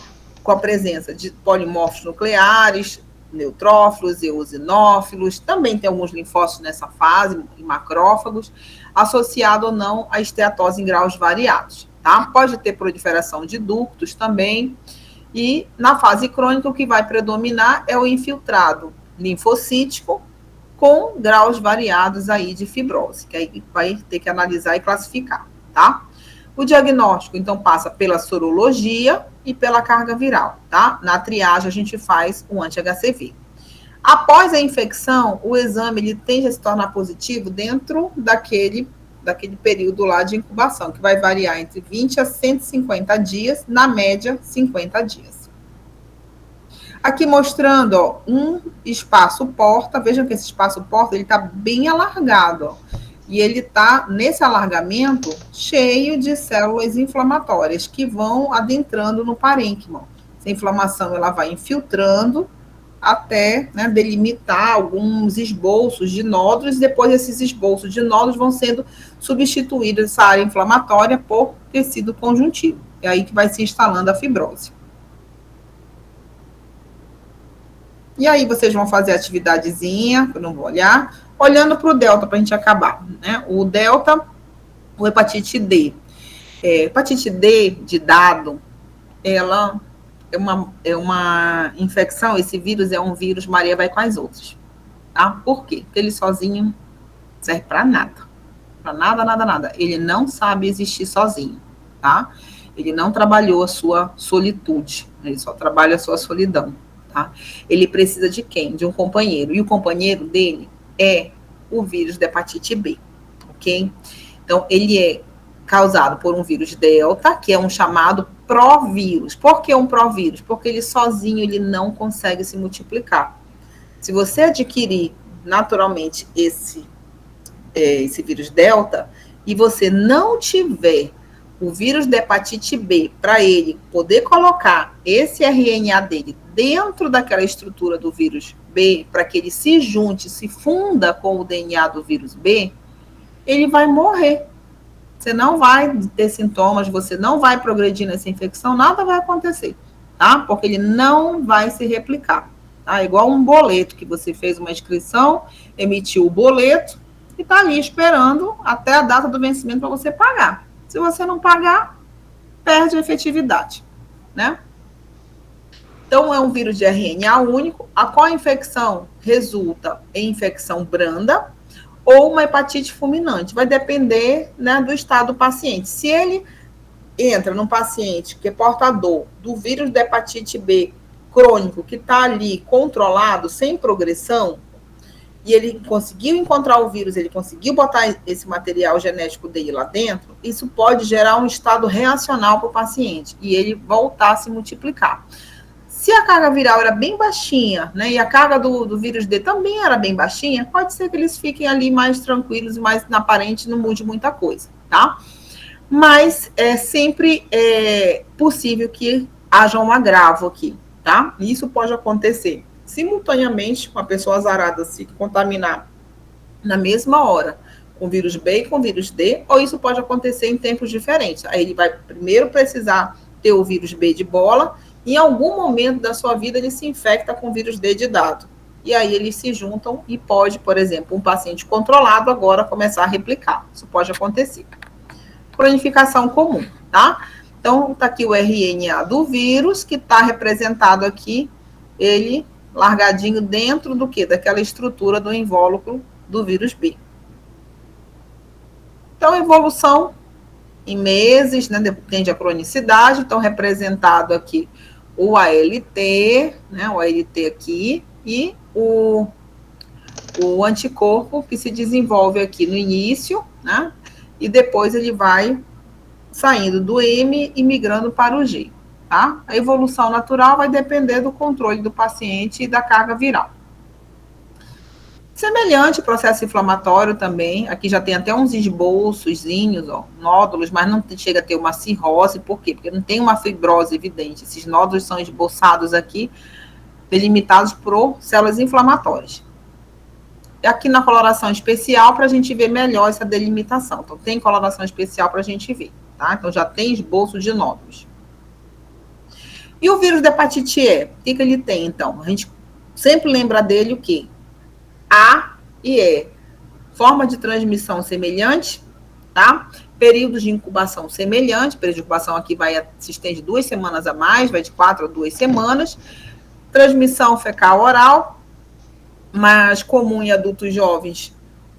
com a presença de polimorfos nucleares, neutrófilos, eosinófilos, também tem alguns linfócitos nessa fase, e macrófagos, associado ou não à esteatose em graus variados, tá? Pode ter proliferação de ductos também, e na fase crônica o que vai predominar é o infiltrado linfocítico com graus variados aí de fibrose, que aí vai ter que analisar e classificar, tá? O diagnóstico, então, passa pela sorologia e pela carga viral, tá? Na triagem, a gente faz o anti-HCV. Após a infecção, o exame, ele tende a se tornar positivo dentro daquele período lá de incubação, que vai variar entre 20 a 150 dias, na média, 50 dias. Aqui mostrando, ó, um espaço porta, vejam que esse espaço porta, ele tá bem alargado, ó. E ele está, nesse alargamento, cheio de células inflamatórias que vão adentrando no parênquima. Essa inflamação ela vai infiltrando até, né, delimitar alguns esboços de nódulos, e depois esses esboços de nódulos vão sendo substituídos, essa área inflamatória, por tecido conjuntivo. É aí que vai se instalando a fibrose. E aí vocês vão fazer a atividadezinha, que eu não vou olhar, olhando para o delta, para a gente acabar, né? O delta, o hepatite D. Hepatite D de dado, ela é uma infecção, esse vírus é um vírus, Maria vai com as outras, tá? Por quê? Porque ele sozinho não serve para nada. Para nada, nada, nada. Ele não sabe existir sozinho, tá? Ele não trabalhou a sua solitude, ele só trabalha a sua solidão, tá? Ele precisa de quem? De um companheiro. E o companheiro dele é o vírus da hepatite B, ok? Então, ele é causado por um vírus delta, que é um chamado provírus. Por que um provírus? Porque ele sozinho, ele não consegue se multiplicar. Se você adquirir naturalmente esse vírus delta, e você não tiver o vírus da hepatite B, para ele poder colocar esse RNA dele dentro daquela estrutura do vírus B, para que ele se junte, se funda com o DNA do vírus B, ele vai morrer. Você não vai ter sintomas, você não vai progredir nessa infecção, nada vai acontecer, tá? Porque ele não vai se replicar, tá? Igual um boleto, que você fez uma inscrição, emitiu o boleto, e tá ali esperando até a data do vencimento para você pagar. Se você não pagar, perde a efetividade, né? Então, é um vírus de RNA único, a qual infecção resulta em infecção branda ou uma hepatite fulminante. Vai depender, né, do estado do paciente. Se ele entra num paciente que é portador do vírus da hepatite B crônico, que está ali controlado, sem progressão, e ele conseguiu encontrar o vírus, ele conseguiu botar esse material genético dele lá dentro, isso pode gerar um estado reacional para o paciente, e ele voltar a se multiplicar. Se a carga viral era bem baixinha, né, e a carga do vírus D também era bem baixinha, pode ser que eles fiquem ali mais tranquilos, mais na aparente, não mude muita coisa, tá? Mas é sempre possível que haja um agravo aqui, tá? Isso pode acontecer simultaneamente, uma pessoa azarada se contaminar na mesma hora com vírus B e com vírus D, ou isso pode acontecer em tempos diferentes. Aí ele vai primeiro precisar ter o vírus B de bola, e em algum momento da sua vida ele se infecta com o vírus D de dado. E aí eles se juntam e pode, por exemplo, um paciente controlado agora começar a replicar. Isso pode acontecer. Cronificação comum, tá? Então, tá aqui o RNA do vírus, que está representado aqui, ele largadinho dentro do quê? Daquela estrutura do invólucro do vírus B. Então, evolução em meses, né? Depende da cronicidade. Então, representado aqui o ALT, né? O ALT aqui, e o anticorpo que se desenvolve aqui no início, né? E depois ele vai saindo do M e migrando para o G, tá? A evolução natural vai depender do controle do paciente e da carga viral. Semelhante ao processo inflamatório também, aqui já tem até uns esboçozinhos, ó, nódulos, mas não chega a ter uma cirrose, por quê? Porque não tem uma fibrose evidente, esses nódulos são esboçados aqui, delimitados por células inflamatórias. Aqui na coloração especial, para a gente ver melhor essa delimitação. Então, tem coloração especial para a gente ver, tá? Então, já tem esboço de nódulos. E o vírus da hepatite E? O que ele tem, então? A gente sempre lembra dele o quê? A e E. Forma de transmissão semelhante, tá? Períodos de incubação semelhante. Período de incubação aqui se estende 2 semanas a mais, vai de 4 a 2 semanas. Transmissão fecal-oral, mais comum em adultos jovens,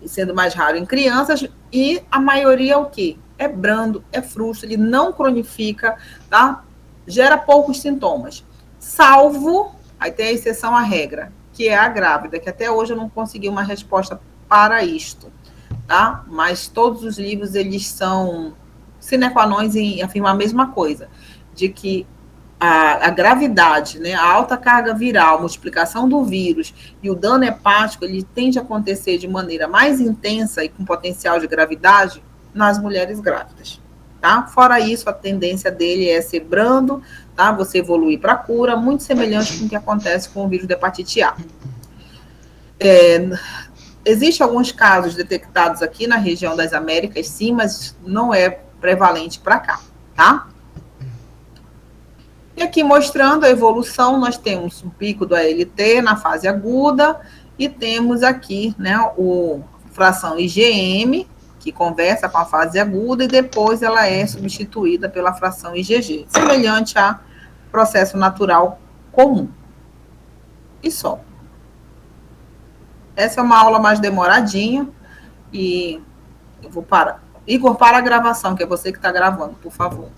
sendo mais raro em crianças, e a maioria é o quê? É brando, é frustro, ele não cronifica, tá? Gera poucos sintomas, salvo, aí tem a exceção à regra, que é a grávida, que até hoje eu não consegui uma resposta para isto, tá? Mas todos os livros, eles são sine qua non em afirmar a mesma coisa, de que a gravidade, né, a alta carga viral, a multiplicação do vírus e o dano hepático, ele tende a acontecer de maneira mais intensa e com potencial de gravidade nas mulheres grávidas, tá? Fora isso, a tendência dele é ser brando, tá? Você evoluir para a cura, muito semelhante com o que acontece com o vírus da hepatite A. Existem alguns casos detectados aqui na região das Américas, sim, mas não é prevalente para cá, tá? E aqui mostrando a evolução, nós temos um pico do ALT na fase aguda e temos aqui, né, fração IgM, que conversa com a fase aguda e depois ela é substituída pela fração IgG, semelhante a processo natural comum. E só. Essa é uma aula mais demoradinha e eu vou parar. Igor, para a gravação, que é você que está gravando, por favor.